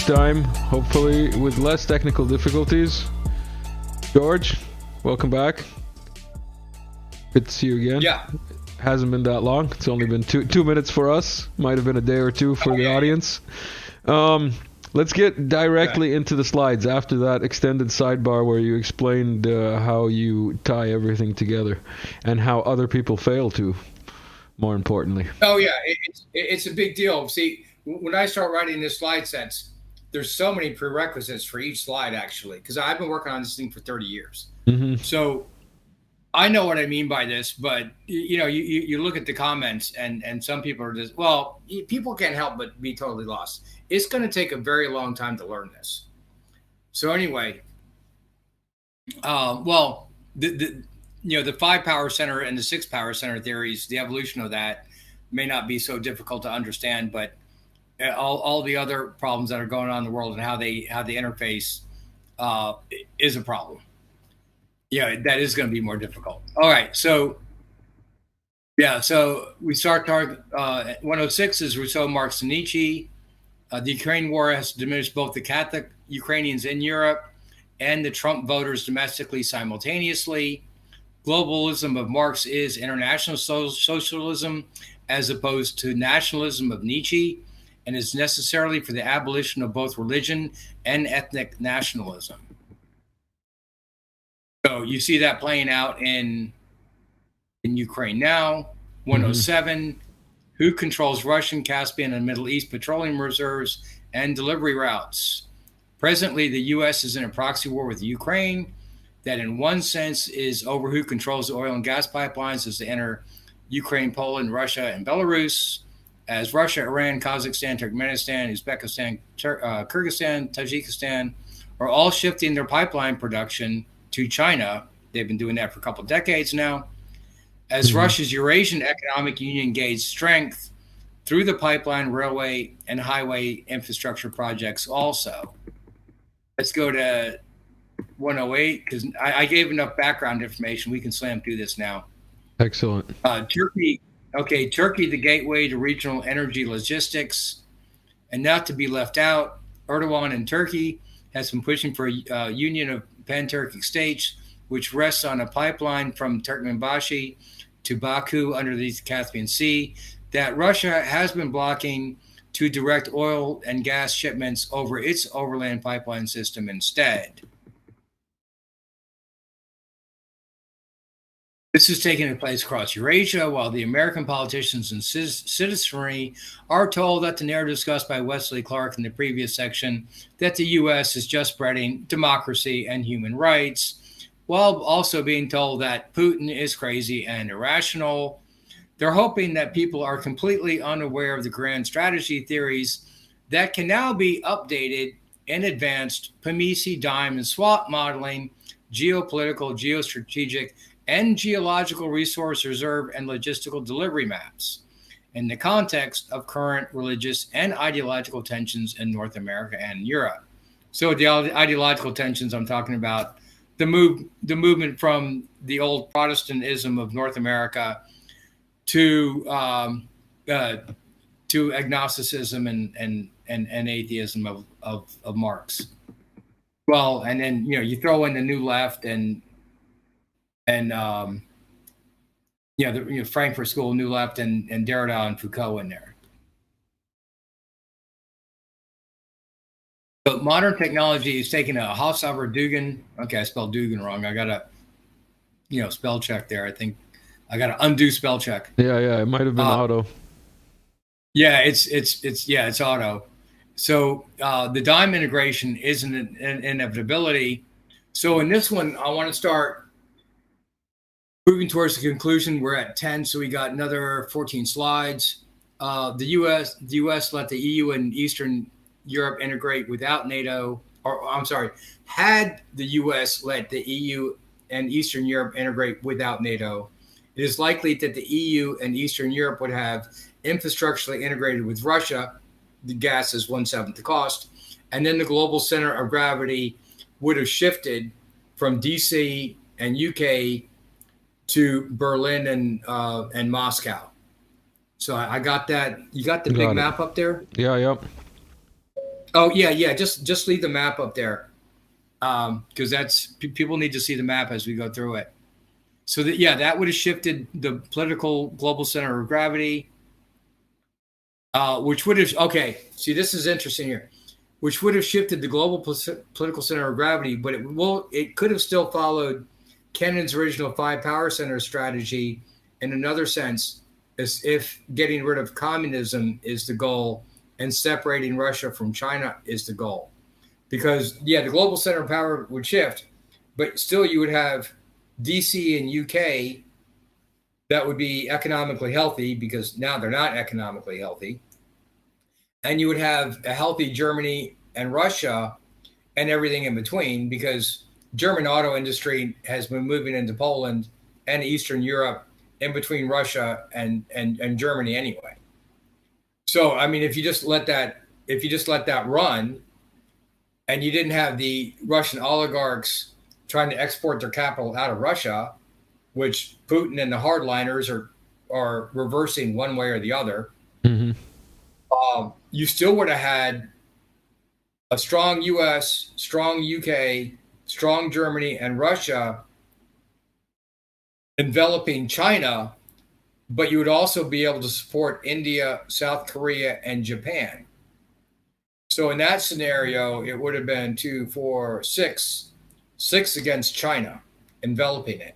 this time, hopefully with less technical difficulties. George, welcome back. Good to see you again. Yeah. Hasn't been that long. It's only been two minutes for us. Might have been a day or two for the audience. Let's get directly into the slides after that extended sidebar where you explained how you tie everything together and how other people fail to, more importantly. Oh, yeah. It's a big deal. See, when I start writing this slide sets, there's so many prerequisites for each slide, actually, because I've been working on this thing for 30 years. Mm-hmm. So I know what I mean by this, but you look at the comments and some people are just, well, people can't help but be totally lost. It's going to take a very long time to learn this. So anyway, the 5 power center and the 6 power center theories, the evolution of that may not be so difficult to understand, but all the other problems that are going on in the world and how they interface is a problem. Yeah, that is going to be more difficult. All right, so we start target 106 is Rousseau, Marx, and Nietzsche. The Ukraine war has diminished both the Catholic Ukrainians in Europe and the Trump voters domestically simultaneously. Globalism of Marx is international socialism as opposed to nationalism of Nietzsche, and is necessarily for the abolition of both religion and ethnic nationalism. So you see that playing out in Ukraine now. 107, who controls Russian, Caspian, and Middle East petroleum reserves and delivery routes? Presently, the U.S. is in a proxy war with Ukraine that in one sense is over who controls the oil and gas pipelines as they enter Ukraine, Poland, Russia, and Belarus, as Russia, Iran, Kazakhstan, Turkmenistan, Uzbekistan, Kyrgyzstan, Tajikistan are all shifting their pipeline production to China. They've been doing that for a couple of decades now. As Russia's Eurasian Economic Union gains strength through the pipeline, railway, and highway infrastructure projects also. Let's go to 108, because I gave enough background information. We can slam through this now. Excellent. Turkey, the gateway to regional energy logistics. And not to be left out, Erdogan in Turkey has been pushing for a union of pan-Turkic states, which rests on a pipeline from Turkmenbashi to Baku under the Caspian Sea that Russia has been blocking to direct oil and gas shipments over its overland pipeline system instead. This is taking place across Eurasia, while the American politicians and citizenry are told that the narrative discussed by Wesley Clark in the previous section, that the U.S. is just spreading democracy and human rights, while also being told that Putin is crazy and irrational. They're hoping that people are completely unaware of the grand strategy theories that can now be updated in advanced PMISI, dime, and swap modeling, geopolitical, geostrategic, and geological resource reserve and logistical delivery maps in the context of current religious and ideological tensions in North America and Europe. So the ideological tensions, I'm talking about the movement from the old Protestantism of North America to agnosticism and atheism of Marx. Well, and then you throw in the New Left and the Frankfurt School, New Left, and Derrida and Foucault in there. So modern technology is taking a Haushofer Dugan. Okay, I spelled Dugan wrong. I got a spell check there. I think I got to undo spell check. Yeah, it might have been auto. Yeah, it's auto. So the dime integration is an inevitability. So in this one, I want to start moving towards the conclusion. We're at 10, so we got another 14 slides. The U.S. let the EU and Eastern Europe integrate without NATO, had the U.S. let the EU and Eastern Europe integrate without NATO, it is likely that the EU and Eastern Europe would have infrastructurally integrated with Russia. The gas is 1/7 the cost, and then the global center of gravity would have shifted from DC and UK to Berlin and Moscow. So I got that. You got the big map up there? Yeah, yep. Oh yeah, yeah. Just leave the map up there, because people need to see the map as we go through it. So that that would have shifted the political global center of gravity, which would have See, this is interesting here, which would have shifted the global political center of gravity, but it could have still followed Kennan's original 5 power center strategy in another sense, as if getting rid of communism is the goal and separating Russia from China is the goal. Because, the global center of power would shift, but still you would have DC and UK that would be economically healthy, because now they're not economically healthy. And you would have a healthy Germany and Russia and everything in between, because German auto industry has been moving into Poland and Eastern Europe in between Russia and Germany anyway. So, I mean, if you just let that run, and you didn't have the Russian oligarchs trying to export their capital out of Russia, which Putin and the hardliners are reversing one way or the other, you still would have had a strong U.S., strong U.K., strong Germany, and Russia enveloping China, but you would also be able to support India, South Korea, and Japan. So in that scenario, it would have been 2, 4, 6 against China, enveloping it.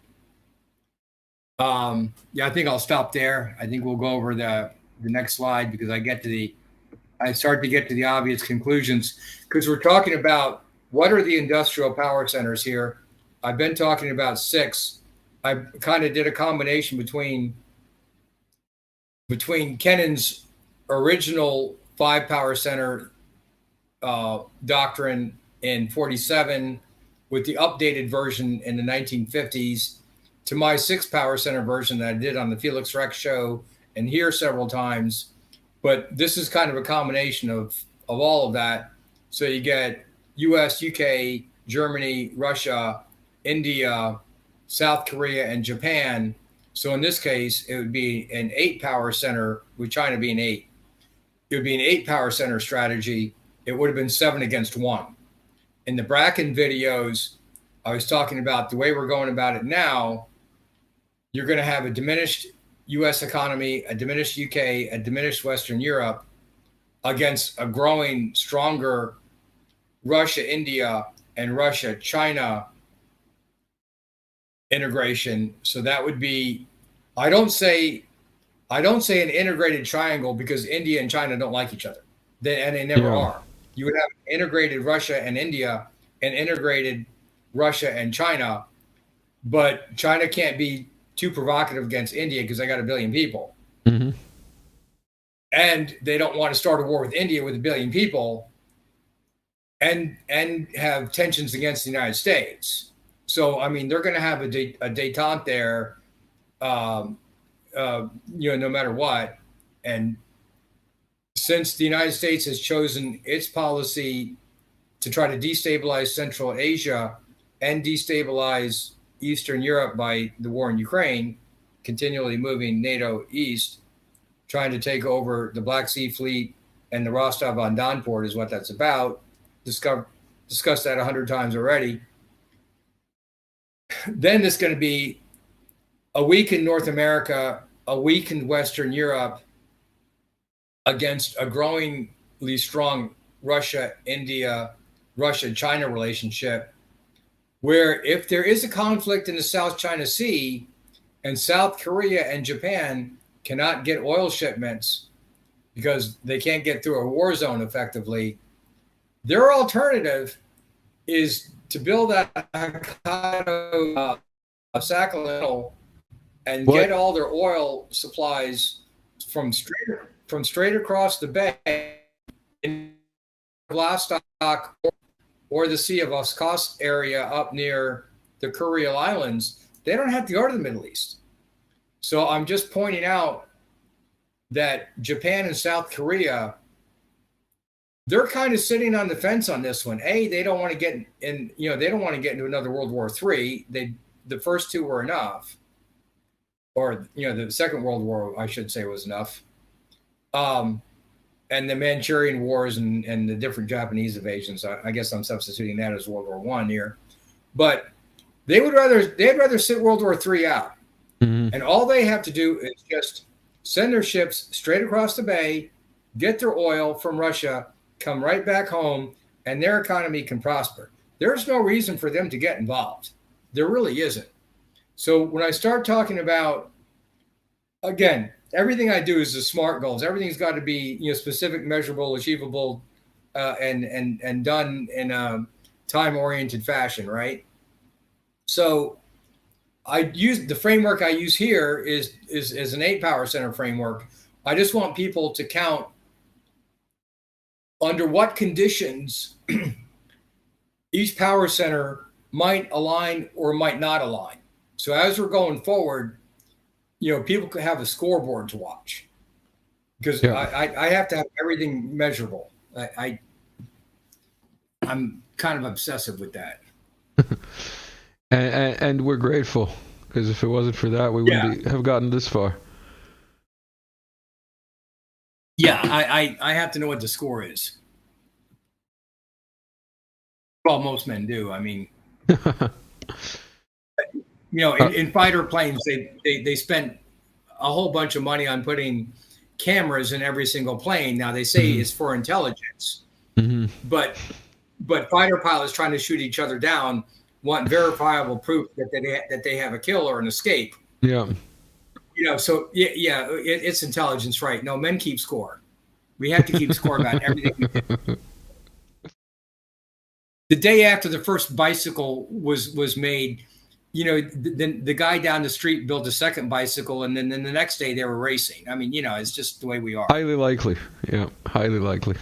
I think I'll stop there. I think we'll go over the next slide, because I start to get to the obvious conclusions, because we're talking about what are the industrial power centers here. I've been talking about 6. I kind of did a combination between Kennan's original 5 power center doctrine in 47 with the updated version in the 1950s to my 6 power center version that I did on the Felix Rex show and here several times. But this is kind of a combination of all of that. So you get US, UK, Germany, Russia, India, South Korea, and Japan. So in this case, it would be an 8 power center, with China being 8. It would be an 8 power center strategy. It would have been 7 against 1. In the Bracken videos, I was talking about the way we're going about it now. You're going to have a diminished U.S. economy, a diminished UK, a diminished Western Europe against a growing, stronger Russia, India, and Russia, China integration. So that would be, I don't say an integrated triangle, because India and China don't like each other. They never are. You would have integrated Russia and India and integrated Russia and China, but China can't be too provocative against India because they got 1 billion people. Mm-hmm. And they don't want to start a war with India with 1 billion people and have tensions against the United States. So, I mean, they're going to have a détente there, no matter what. And since the United States has chosen its policy to try to destabilize Central Asia and destabilize Eastern Europe by the war in Ukraine, continually moving NATO east, trying to take over the Black Sea Fleet and the Rostov-on-Don port is what that's about. Discussed that 100 times already. Then there's going to be a week in North America, a week in Western Europe against a growingly strong Russia, India, Russia-China relationship, where if there is a conflict in the South China Sea and South Korea and Japan cannot get oil shipments because they can't get through a war zone effectively, their alternative is to build that Hokkaido Sakhalin and get all their oil supplies from straight across the bay in Vladivostok or the Sea of Okhotsk area up near the Kuril Islands. They don't have to go to the Middle East. So I'm just pointing out that Japan and South Korea, they're kind of sitting on the fence on this one. They don't want to get in, they don't want to get into another World War III. The first 2 were enough. Or, the Second World War, I should say, was enough. and the Manchurian Wars and the different Japanese invasions. I guess I'm substituting that as World War I here, but they'd rather sit World War III out, and all they have to do is just send their ships straight across the bay, get their oil from Russia, come right back home, and their economy can prosper. There's no reason for them to get involved. There really isn't. So when I start talking about, again, everything I do is the SMART goals. Everything's got to be, specific, measurable, achievable, and done in a time-oriented fashion, right? So the framework I use here is an 8 power center framework. I just want people to count under what conditions each power center might align or might not align. So as we're going forward, people could have a scoreboard to watch, because I have to have everything measurable. I'm kind of obsessive with that. and we're grateful, because if it wasn't for that, we wouldn't have gotten this far. Yeah, I have to know what the score is. Well, most men do. I mean, in fighter planes, they spent a whole bunch of money on putting cameras in every single plane. Now they say it's for intelligence, but fighter pilots trying to shoot each other down want verifiable proof that they have a kill or an escape. Yeah. So it's intelligence, right? No, men keep score. We have to keep score about everything we do. The day after the first bicycle was made, the guy down the street built a second bicycle, and then the next day they were racing. I mean, it's just the way we are. Highly likely. Yeah, highly likely.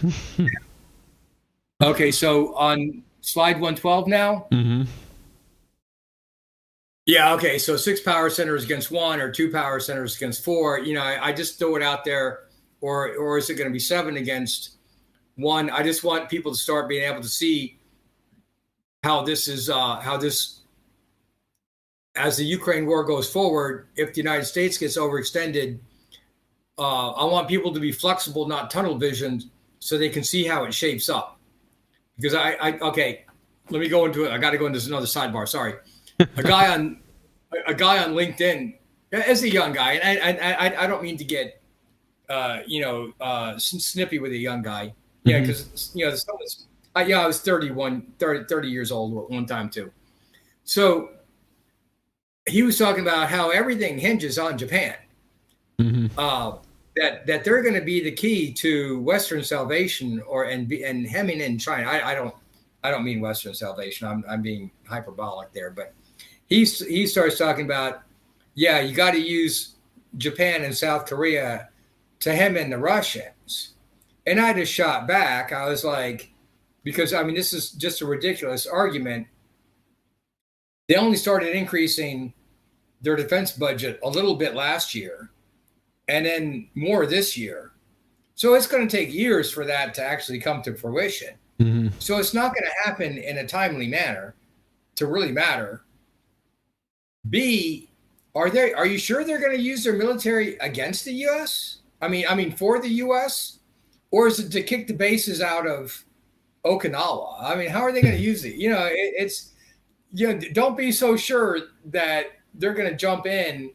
Okay, so on slide 112 now? Mm-hmm. Yeah, okay, so 6 power centers against 1 or 2 power centers against 4. I just throw it out there. Or is it going to be 7 against 1? I just want people to start being able to see how this, as the Ukraine war goes forward, if the United States gets overextended, I want people to be flexible, not tunnel visioned, so they can see how it shapes up. Because okay, let me go into it. I got to go into another sidebar. Sorry. A guy on LinkedIn, as a young guy, and I don't mean to get snippy with a young guy. Yeah, because I was 30 years old at one time too. So he was talking about how everything hinges on Japan. That they're going to be the key to Western salvation, and hemming in China. I don't mean Western salvation. I'm being hyperbolic there, but he starts talking about, you got to use Japan and South Korea to hem in the Russians. And I just shot back. I was like, because this is just a ridiculous argument. They only started increasing their defense budget a little bit last year, and then more this year. So it's going to take years for that to actually come to fruition. So it's not going to happen in a timely manner to really matter. B, are you sure they're going to use their military against the U.S.? I mean, for the U.S., or is it to kick the bases out of Okinawa? I mean, how are they going to use it? It's don't be so sure that they're going to jump in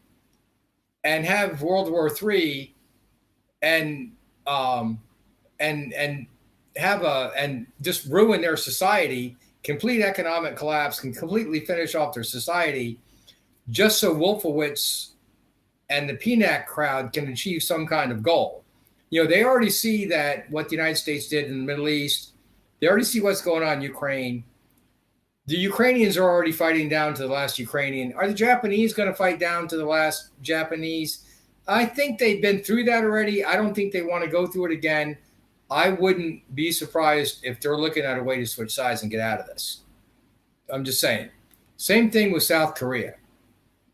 and have World War III and just ruin their society, complete economic collapse, can completely finish off their society, just so Wolfowitz and the PNAC crowd can achieve some kind of goal. They already see that what the United States did in the Middle East. They already see what's going on in Ukraine. The Ukrainians are already fighting down to the last Ukrainian. Are the Japanese going to fight down to the last Japanese? I think they've been through that already. I don't think they want to go through it again. I wouldn't be surprised if they're looking at a way to switch sides and get out of this. I'm just saying. Same thing with South Korea.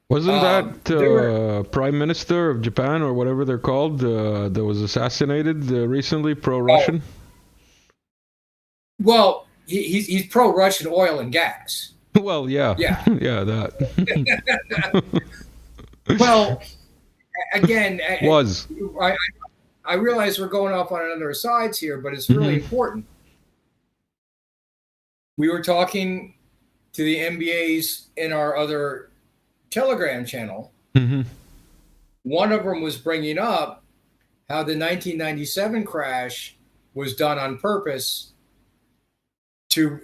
Wasn't that Prime Minister of Japan, or whatever they're called, that was assassinated recently, pro-Russian? Well, he's pro-Russian oil and gas. Well, yeah. Yeah, that. Well, again, I realize we're going off on another sides here, but it's really important. We were talking to the MBAs in our other Telegram channel. One of them was bringing up how the 1997 crash was done on purpose to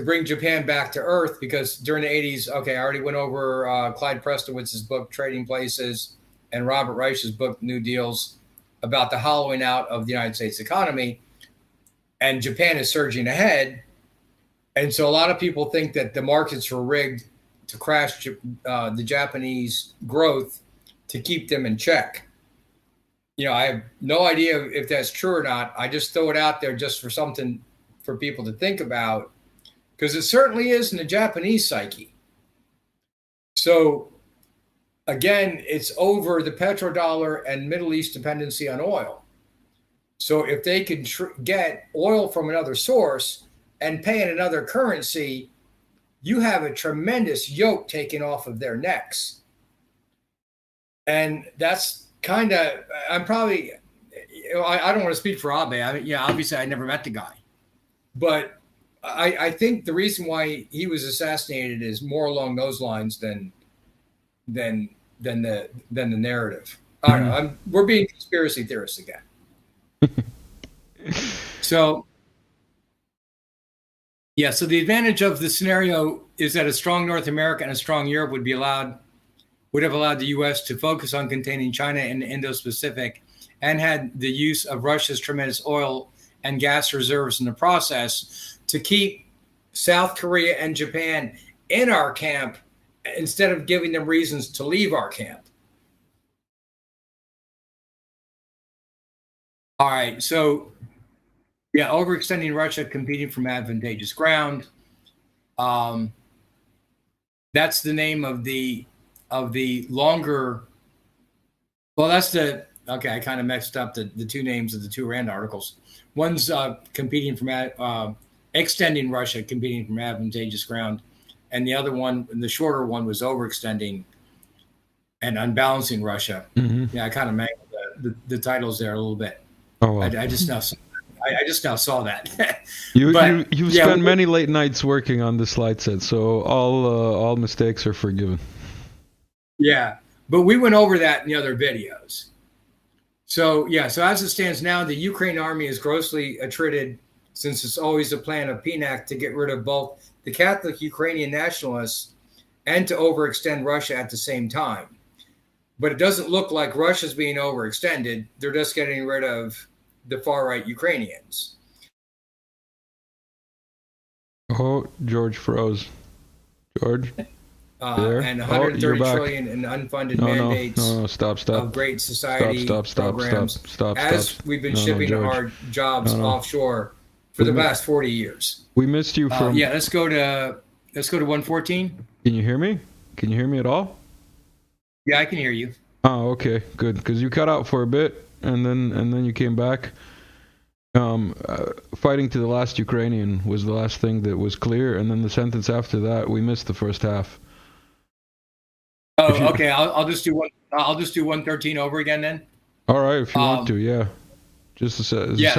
bring Japan back to earth, because during the 80s, okay, I already went over Clyde Prestowitz's book, Trading Places, and Robert Reich's book, New Deals, about the hollowing out of the United States economy. And Japan is surging ahead. And so a lot of people think that the markets were rigged to crash the Japanese growth to keep them in check. You know, I have no idea if that's true or not. I just throw it out there just for something for people to think about, because it certainly is in the Japanese psyche. So again, it's over the petrodollar and Middle East dependency on oil. So if they can get oil from another source and pay in another currency, you have a tremendous yoke taken off of their necks. And that's kind of, I don't want to speak for Abe. Obviously I never met the guy. But I think the reason why he was assassinated is more along those lines than the narrative. I don't know. We're being conspiracy theorists again. So the advantage of the scenario is that a strong North America and a strong Europe would have allowed the U.S. to focus on containing China in the Indo-Pacific, and had the use of Russia's tremendous oil and gas reserves in the process to keep South Korea and Japan in our camp instead of giving them reasons to leave our camp. All right, so overextending Russia, competing from advantageous ground. That's the name of the longer. Well, that's the. Okay, I kind of mixed up the two names of the two Rand articles. One's competing from extending Russia, competing from advantageous ground, and the other one, the shorter one, was overextending and unbalancing Russia. Yeah, I kind of mangled the titles there a little bit. Oh, wow. I just now saw that. You've spent many late nights working on the slide set, so all mistakes are forgiven. Yeah, but we went over that in the other videos. So as it stands now, the Ukraine army is grossly attrited, since it's always a plan of PNAC to get rid of both the Catholic Ukrainian nationalists and to overextend Russia at the same time. But it doesn't look like Russia's being overextended. They're just getting rid of the far-right Ukrainians. Oh, George froze. George? And 130 trillion in unfunded mandates. No, stop. Of Great Society programs. Stop. We've been shipping our jobs offshore for the past 40 years. We missed you from. Let's go to 114. Can you hear me? Can you hear me at all? Yeah, I can hear you. Oh, okay, good. Because you cut out for a bit, and then you came back. Fighting to the last Ukrainian was the last thing that was clear, and then the sentence after that, we missed the first half. Oh, okay. I'll just do 113 over again then. All right, if you want to, yeah. Just a second half.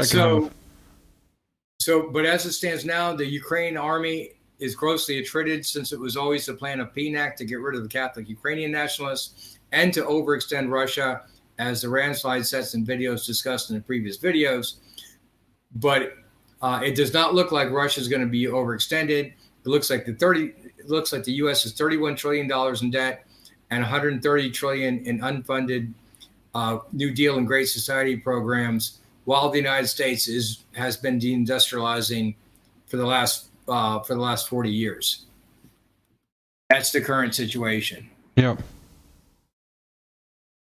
But as it stands now, the Ukraine army is grossly attrited, since it was always the plan of PNAC to get rid of the Catholic Ukrainian nationalists and to overextend Russia, as the Rand slide sets and videos discussed in the previous videos. But it does not look like Russia is going to be overextended. It looks like the U.S. is $31 trillion in debt and $130 trillion in unfunded New Deal and Great Society programs, while the United States has been deindustrializing for the last 40 years. That's the current situation. Yeah.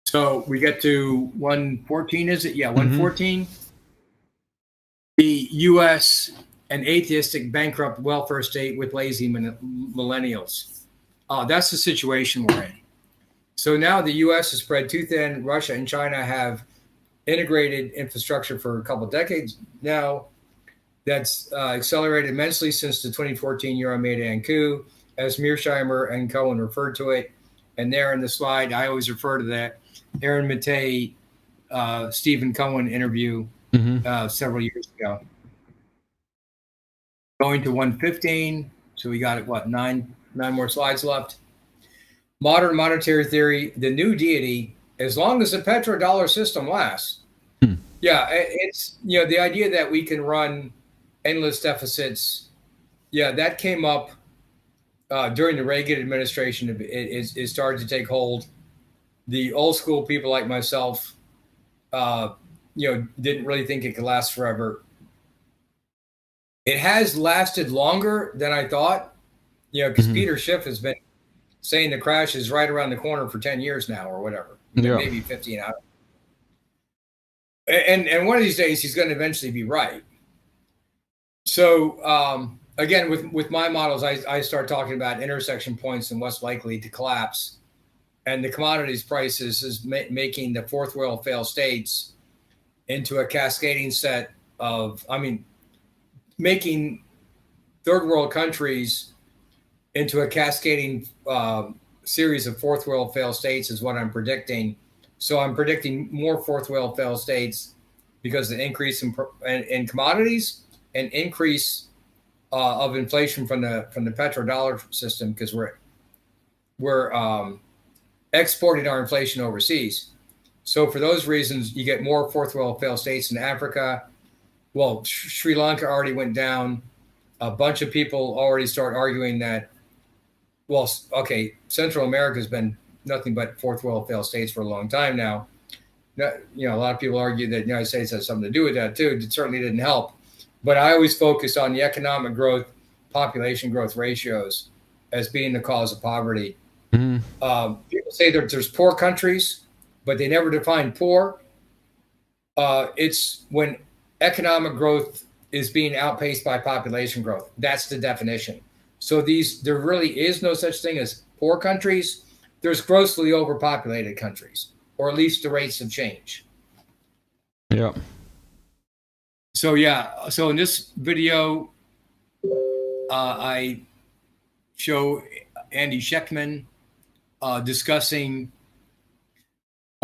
So we get to 114, is it? Yeah, 114. The U.S., an atheistic, bankrupt welfare state with lazy millennials. That's the situation we're in. So now the U.S. is spread too thin. Russia and China have integrated infrastructure for a couple of decades now. That's accelerated immensely since the 2014 Euromaidan coup, as Mearsheimer and Cohen referred to it. And there in the slide, I always refer to that Aaron Mattei Stephen Cohen interview several years ago. Going to 115. So we got what, nine more slides left. Modern monetary theory, the new deity, as long as the petrodollar system lasts. Yeah, it's, the idea that we can run endless deficits. Yeah, that came up during the Reagan administration. It started to take hold. The old school people like myself, didn't really think it could last forever. It has lasted longer than I thought, because Peter Schiff has been saying the crash is right around the corner for 10 years now or whatever, maybe 15 out. And one of these days he's going to eventually be right. So again, with my models, I start talking about intersection points and what's likely to collapse. And the commodities prices is making the fourth world failed states into a cascading set of, making third world countries into a cascading series of fourth world failed states is what I'm predicting. So I'm predicting more fourth world failed states because of the increase in commodities and increase of inflation from the petrodollar system, because we're exporting our inflation overseas. So for those reasons, you get more fourth world failed states in Africa. Well, Sri Lanka already went down. A bunch of people already start arguing that, well, okay, Central America has been nothing but fourth world failed states for a long time now. A lot of people argue that the United States has something to do with that too. It certainly didn't help. But I always focus on the economic growth, population growth ratios as being the cause of poverty. People say that there's poor countries, but they never define poor. It's when economic growth is being outpaced by population growth. That's the definition. So there really is no such thing as poor countries. There's grossly overpopulated countries, or at least the rates of change. Yeah. So so in this video, I show Andy Schectman discussing,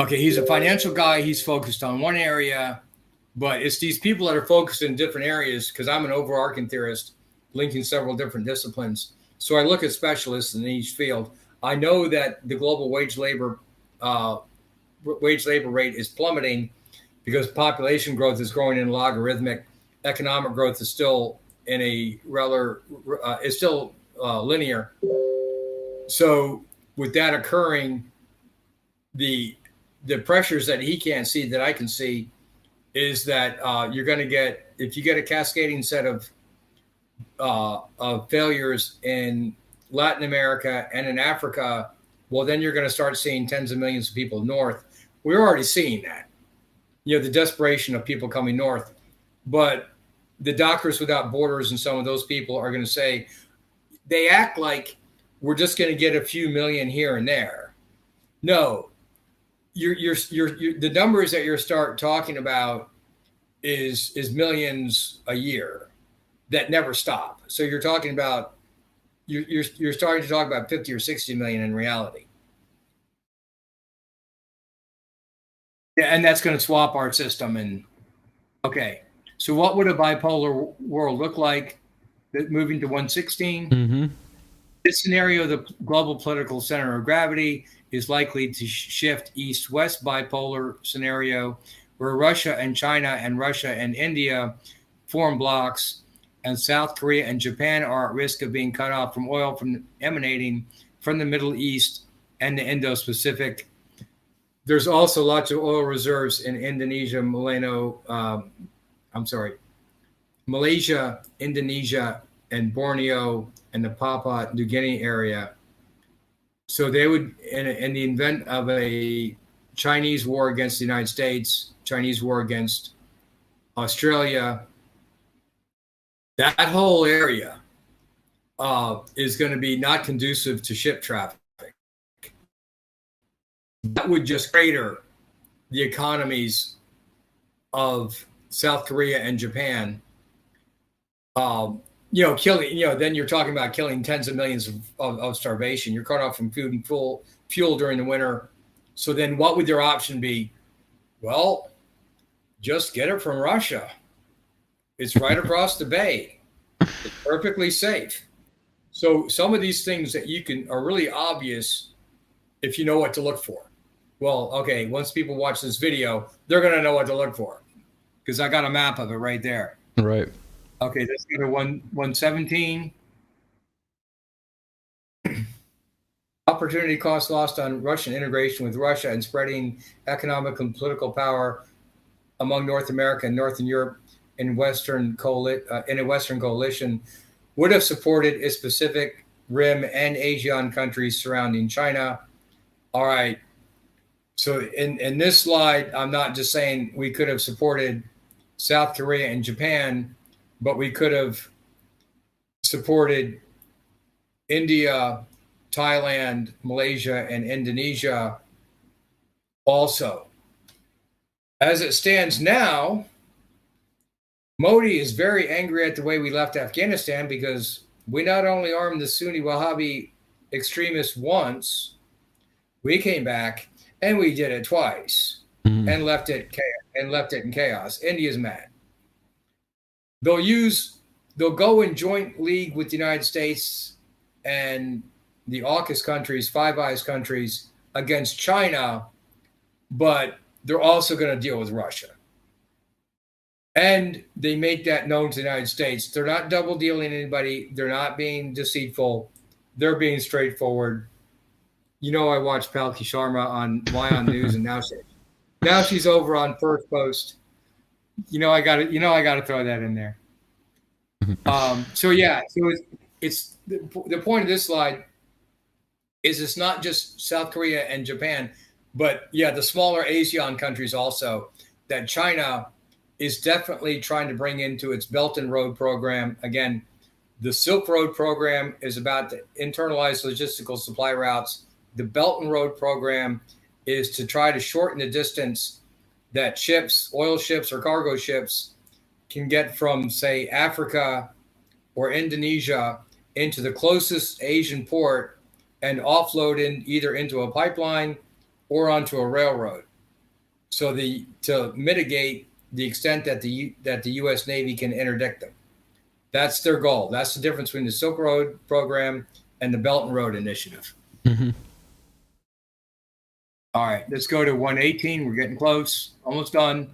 he's a financial guy. He's focused on one area, but it's these people that are focused in different areas, because I'm an overarching theorist linking several different disciplines. So I look at specialists in each field. I know that the global wage labor rate is plummeting because population growth is growing in logarithmic. Economic growth is still in a linear. So with that occurring, the pressures that he can't see that I can see is that you're going to get, if you get a cascading set of failures in Latin America and in Africa, well, then you're going to start seeing tens of millions of people north. We're already seeing that, the desperation of people coming north. But the Doctors Without Borders and some of those people are going to say, they act like we're just going to get a few million here and there. No, the numbers that you're start talking about is millions a year that never stop. So you're talking about, you're starting to talk about 50 or 60 million in reality. Yeah, and that's going to swap our system. And okay, so what would a bipolar world look like moving to 116? This scenario, the global political center of gravity is likely to shift east-west bipolar scenario, where Russia and China and Russia and India form blocks, and South Korea and Japan are at risk of being cut off from oil emanating from the Middle East and the Indo-Pacific. There's also lots of oil reserves in Indonesia, Malaysia, Indonesia, and Borneo, and the Papua New Guinea area. So they would, in the event of a Chinese war against the United States, Chinese war against Australia, that whole area is going to be not conducive to ship traffic. That would just crater the economies of South Korea and Japan. Killing, then you're talking about killing tens of millions of starvation. You're cut off from food and fuel during the winter. So then what would their option be? Well, just get it from Russia. It's right across the bay. It's perfectly safe. So some of these things that you can are really obvious if you know what to look for. Well, okay, once people watch this video, they're going to know what to look for because I got a map of it right there. Right. Okay, let's go to 117. Opportunity cost lost on Russian integration with Russia and spreading economic and political power among North America and Northern Europe in a Western coalition would have supported its Pacific Rim and ASEAN countries surrounding China. All right. So in this slide, I'm not just saying we could have supported South Korea and Japan, but we could have supported India, Thailand, Malaysia, and Indonesia also. As it stands now, Modi is very angry at the way we left Afghanistan because we not only armed the Sunni Wahhabi extremists once, we came back and we did it twice and left it in chaos. India's mad. They'll go in joint league with the United States and the AUKUS countries, Five Eyes countries against China, but they're also going to deal with Russia. And they make that known to the United States. They're not double dealing anybody. They're not being deceitful. They're being straightforward. You know, I watched Palki Sharma on Why on News, and now she's over on First Post. I got to throw that in there. So it's the point of this slide is it's not just South Korea and Japan, but the smaller ASEAN countries also that China is definitely trying to bring into its Belt and Road program. Again, the Silk Road program is about to internalize logistical supply routes. The Belt and Road program is to try to shorten the distance that ships, oil ships or cargo ships, can get from, say, Africa or Indonesia into the closest Asian port and offload either into a pipeline or onto a railroad. So to mitigate the extent that the U.S. Navy can interdict them. That's their goal. That's the difference between the Silk Road program and the Belt and Road Initiative. Mm-hmm. All right, let's go to 118. We're getting close. Almost done.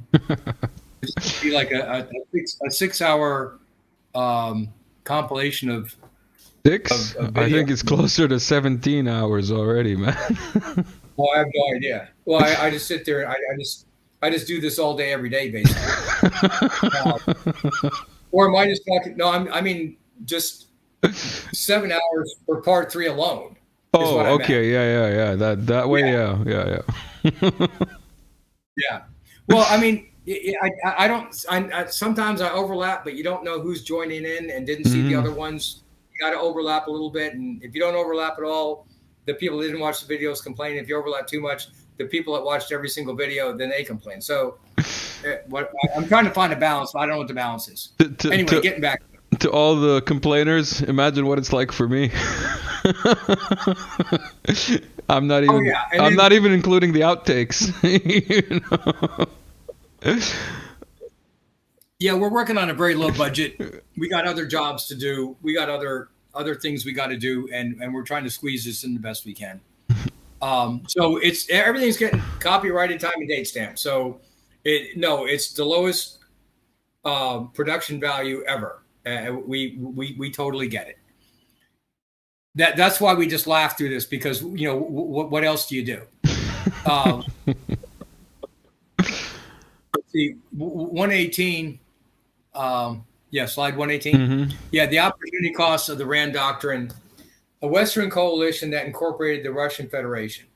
It's be like a 6-hour compilation of six. I think it's closer to 17 hours already, man. Well, I have no idea. Well, I just sit there and I just do this all day, every day, basically. Or am I just talking? No, I mean just 7 hours for part 3 alone. Oh, okay, yeah. That way, yeah. Yeah. Well, I mean, I don't. Sometimes I overlap, but you don't know who's joining in and didn't see the other ones. You got to overlap a little bit, and if you don't overlap at all, the people that didn't watch the videos complain. If you overlap too much, the people that watched every single video, then they complain. So, I'm trying to find a balance, but I don't know what the balance is. Anyway, getting back to all the complainers, imagine what it's like for me. I'm not even. I'm not even including the outtakes. Yeah, we're working on a very low budget. We got other jobs to do. We got other things we got to do, and we're trying to squeeze this in the best we can. So everything's getting copyrighted, time and date stamped. So it's the lowest production value ever. We totally get it. That's why we just laugh through this, because what else do you do? Let's see, 118. Slide 118. Mm-hmm. Yeah, the opportunity costs of the Rand Doctrine. A Western coalition that incorporated the Russian Federation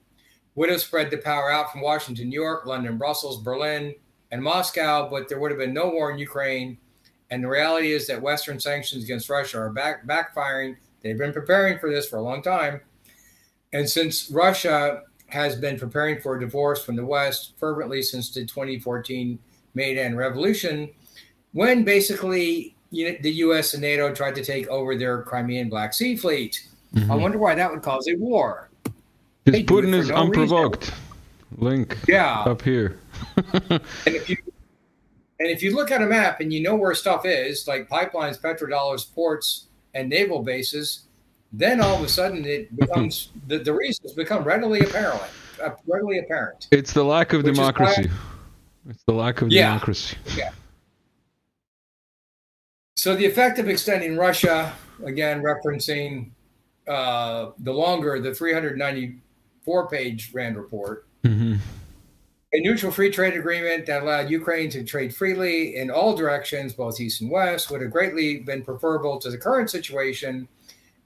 would have spread the power out from Washington, New York, London, Brussels, Berlin, and Moscow, but there would have been no war in Ukraine. And the reality is that Western sanctions against Russia are backfiring. They've been preparing for this for a long time. And since Russia has been preparing for a divorce from the West fervently since the 2014 Maidan Revolution, when basically the U.S. and NATO tried to take over their Crimean Black Sea fleet. Mm-hmm. I wonder why that would cause a war. Because Putin is unprovoked. Link. Yeah. Up here. And if you look at a map and you know where stuff is, like pipelines, petrodollars, ports, and naval bases, then all of a sudden it becomes the reasons become readily apparent. It's the lack of democracy. It's the lack of democracy. Yeah. So the effect of extending Russia, again referencing the 394-page Rand report, a neutral free trade agreement that allowed Ukraine to trade freely in all directions, both east and west, would have greatly been preferable to the current situation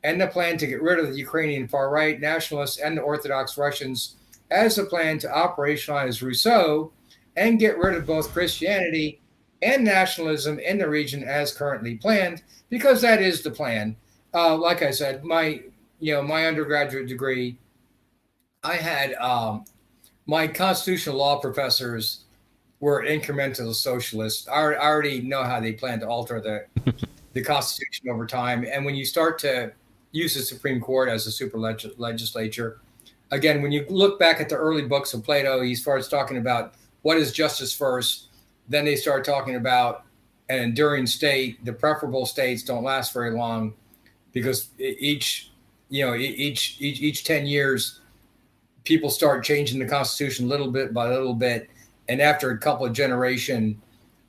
and the plan to get rid of the Ukrainian far-right nationalists and the Orthodox Russians as a plan to operationalize Rousseau and get rid of both Christianity and nationalism in the region as currently planned, because that is the plan. Like I said, my undergraduate degree, I had my constitutional law professors were incremental socialists. I already know how they plan to alter the Constitution over time. And when you start to use the Supreme Court as a super legislature, again, when you look back at the early books of Plato, he starts talking about what is justice first. Then they start talking about an enduring state. The preferable states don't last very long because each 10 years, people start changing the Constitution little bit by little bit. And after a couple of generations,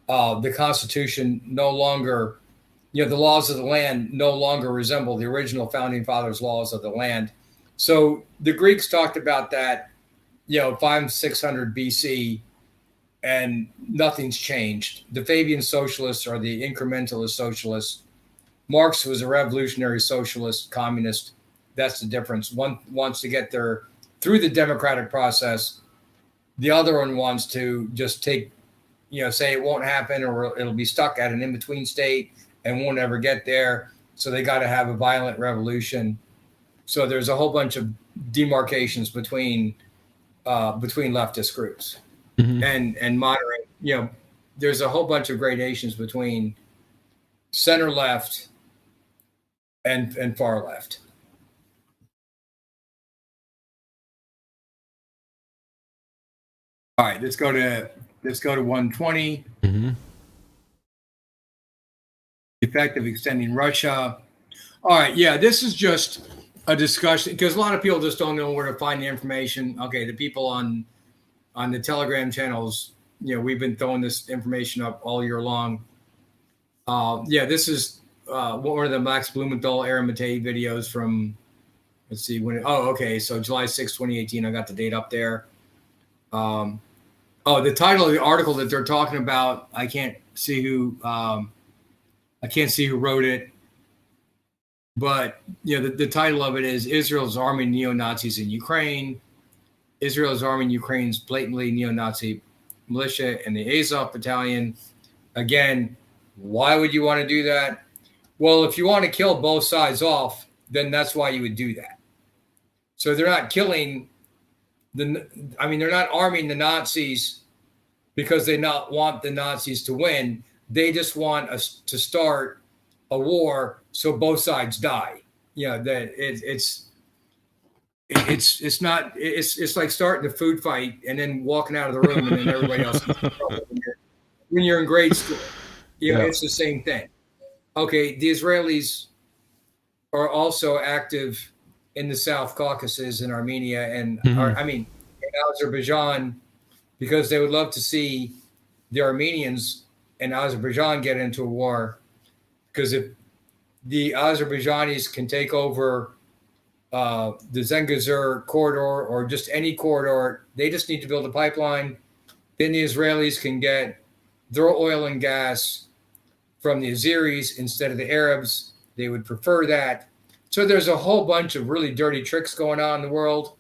the Constitution no longer, the laws of the land no longer resemble the original founding fathers' laws of the land. So the Greeks talked about that, 500-600 BC, and nothing's changed. The Fabian socialists are the incrementalist socialists. Marx was a revolutionary socialist, communist. That's the difference. One wants to get there through the democratic process. The other one wants to just say it won't happen, or it'll be stuck at an in-between state and won't ever get there. So they got to have a violent revolution. So there's a whole bunch of demarcations between leftist groups and moderate. There's a whole bunch of gradations between center left and far left. All right, let's go to 120. Effect of extending Russia. All right, yeah, this is just a discussion because a lot of people just don't know where to find the information. Okay, the people on the Telegram channels, we've been throwing this information up all year long. This is one of the Max Blumenthal Aaron Matei videos from, let's see when. So July 6, 2018. I got the date up there. The title of the article that they're talking about, I can't see who wrote it, but the title of it is Israel's arming neo-Nazis in Ukraine. Israel is arming Ukraine's blatantly neo-Nazi militia and the Azov battalion. Again, why would you want to do that? Well, if you want to kill both sides off, then that's why you would do that. So they're not killing they're not arming the Nazis because they not want the Nazis to win. They just want us to start a war so both sides die. It's like starting a food fight and then walking out of the room and then everybody else is in trouble. When you're in grade school, it's the same thing. Okay, the Israelis are also active in the South Caucasus in Armenia and in Azerbaijan, because they would love to see the Armenians and Azerbaijan get into a war. Because if the Azerbaijanis can take over the Zengezur corridor or just any corridor, they just need to build a pipeline. Then the Israelis can get their oil and gas from the Azeris instead of the Arabs. They would prefer that. So there's a whole bunch of really dirty tricks going on in the world.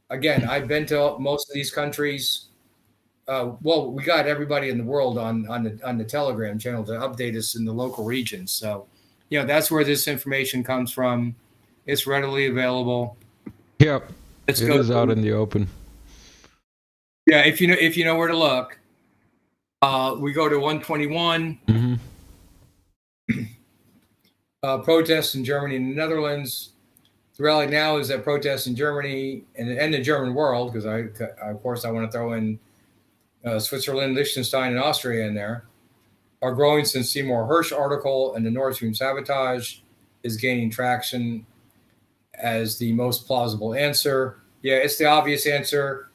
Again, I've been to most of these countries. We got everybody in the world on the Telegram channel to update us in the local regions. So, that's where this information comes from. It's readily available. Yep, it is out in the open. Yeah, if you know where to look, we go to 121. Protests in Germany and the Netherlands. The rally now is that protests in Germany and the German world, because of course, I want to throw in Switzerland, Liechtenstein, and Austria in there, are growing since Seymour Hersh article and the Nord Stream sabotage is gaining traction as the most plausible answer. Yeah, it's the obvious answer.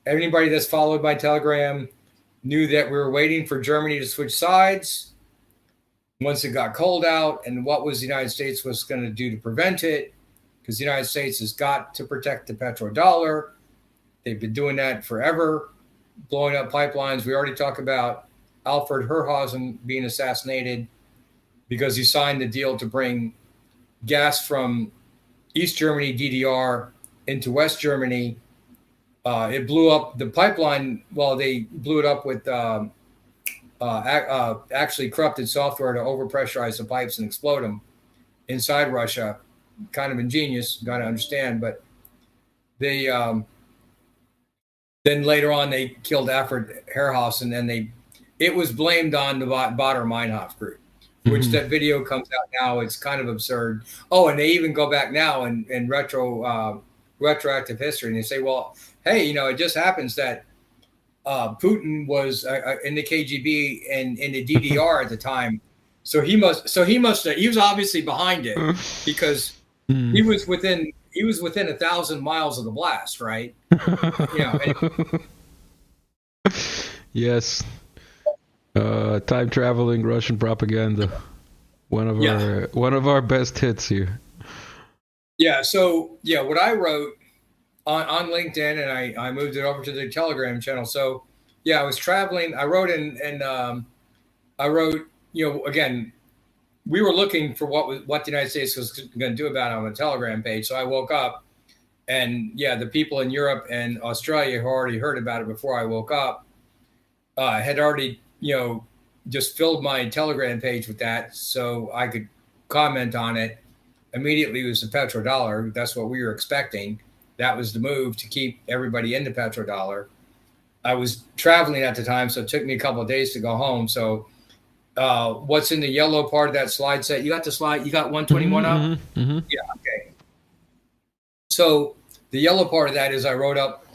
Anybody that's followed my Telegram knew that we were waiting for Germany to switch sides once it got cold out, and what was the United States was going to do to prevent it, because the United States has got to protect the petrodollar. They've been doing that forever, blowing up pipelines. We already talked about Alfred Herrhausen being assassinated because he signed the deal to bring gas from East Germany, DDR, into West Germany. It blew up the pipeline. Well, they blew it up with actually corrupted software to overpressurize the pipes and explode them inside Russia. Kind of ingenious, got to understand. But they then later on they killed Alfred Herrhausen, and it was blamed on the Baader-Meinhof group, which that video comes out now. It's kind of absurd. Oh, and they even go back now and retroactive history, and they say, well, hey, it just happens that Putin was in the KGB and in the DDR at the time, so he was obviously behind it because he was within 1,000 miles of the blast, right? Yes. Time traveling Russian propaganda. One of our best hits here. Yeah. So what I wrote on LinkedIn, and I moved it over to the Telegram channel. So I was traveling. I wrote I wrote, again, we were looking for what the United States was going to do about it on the Telegram page. So I woke up, and the people in Europe and Australia who already heard about it before I woke up had already just filled my Telegram page with that, so I could comment on it immediately. It was the petrodollar. That's what we were expecting. That was the move to keep everybody in the petrodollar. I was traveling at the time, so it took me a couple of days to go home. So what's in the yellow part of that slide set? You got the slide? You got 121 up? Mm-hmm. Yeah, okay. So the yellow part of that is I wrote up.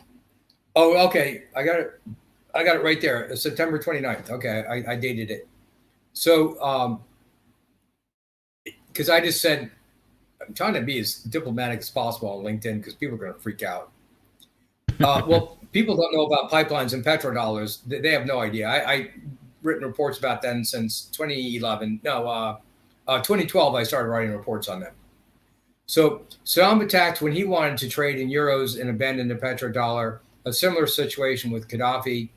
Oh, okay. I got it right there. It's September 29th. Okay, I dated it. So, because I just said, I'm trying to be as diplomatic as possible on LinkedIn because people are going to freak out. Well, people don't know about pipelines and petrodollars. They have no idea. I written reports about them since 2011. No, 2012, I started writing reports on them. So Saddam attacked when he wanted to trade in euros and abandon the petrodollar. A similar situation with Gaddafi,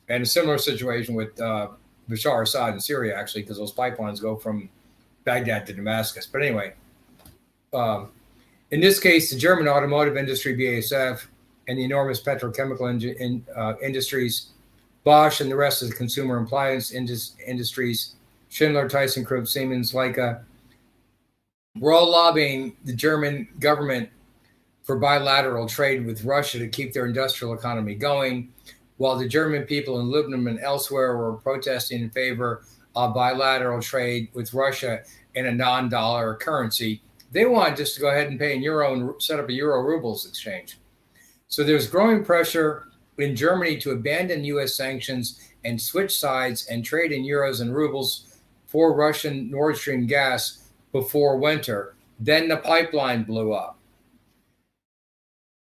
and a similar situation with Bashar Assad in Syria, actually, because those pipelines go from Baghdad to Damascus. But anyway, in this case, the German automotive industry, BASF, and the enormous petrochemical industries, Bosch, and the rest of the consumer appliance industries, Schindler, ThyssenKrupp, Siemens, Leica, we're all lobbying the German government for bilateral trade with Russia to keep their industrial economy going, while the German people in Lebanon and elsewhere were protesting in favor of bilateral trade with Russia in a non-dollar currency. They wanted just to go ahead and pay in euro and set up a euro rubles exchange. So there's growing pressure in Germany to abandon U.S. sanctions and switch sides and trade in euros and rubles for Russian Nord Stream gas before winter. Then the pipeline blew up.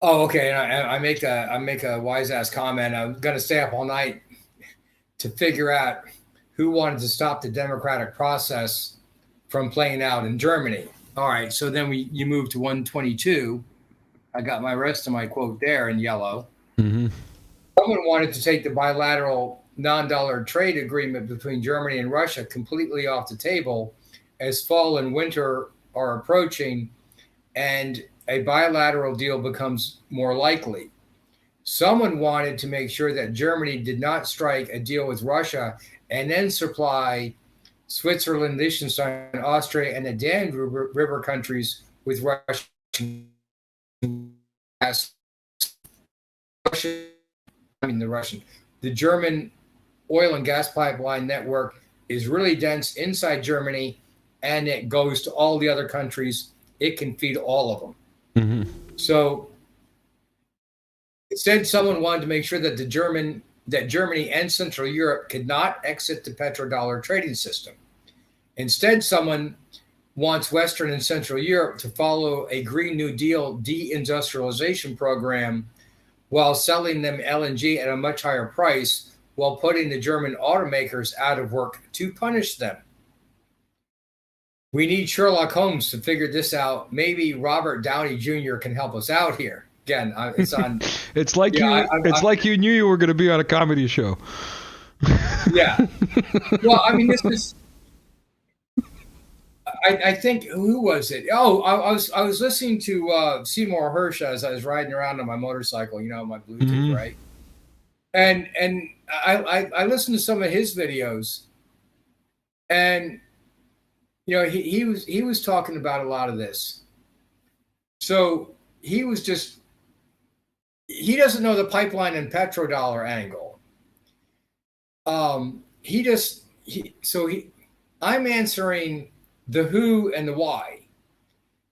Oh, okay. And I make a wise ass comment. I'm going to stay up all night to figure out who wanted to stop the democratic process from playing out in Germany. All right. So then you move to 122. I got my rest of my quote there in yellow. Mm-hmm. Someone wanted to take the bilateral non-dollar trade agreement between Germany and Russia completely off the table as fall and winter are approaching and a bilateral deal becomes more likely. Someone wanted to make sure that Germany did not strike a deal with Russia and then supply Switzerland, Liechtenstein, Austria, and the Danube River countries with Russian gas. The German oil and gas pipeline network is really dense inside Germany, and it goes to all the other countries. It can feed all of them. Hmm. So instead, someone wanted to make sure that Germany and Central Europe could not exit the petrodollar trading system. Instead, someone wants Western and Central Europe to follow a Green New Deal deindustrialization program while selling them LNG at a much higher price, while putting the German automakers out of work to punish them. We need Sherlock Holmes to figure this out. Maybe Robert Downey Jr. can help us out here. Again, it's on. It's like like you knew you were going to be on a comedy show. Yeah. Well, I mean, this is. I think, who was it? Oh, I was listening to Seymour Hersh as I was riding around on my motorcycle. You know, my Bluetooth, Mhm. right? And I listened to some of his videos, and you know, he was talking about a lot of this. So he doesn't know the pipeline and petrodollar angle. I'm answering the who and the why.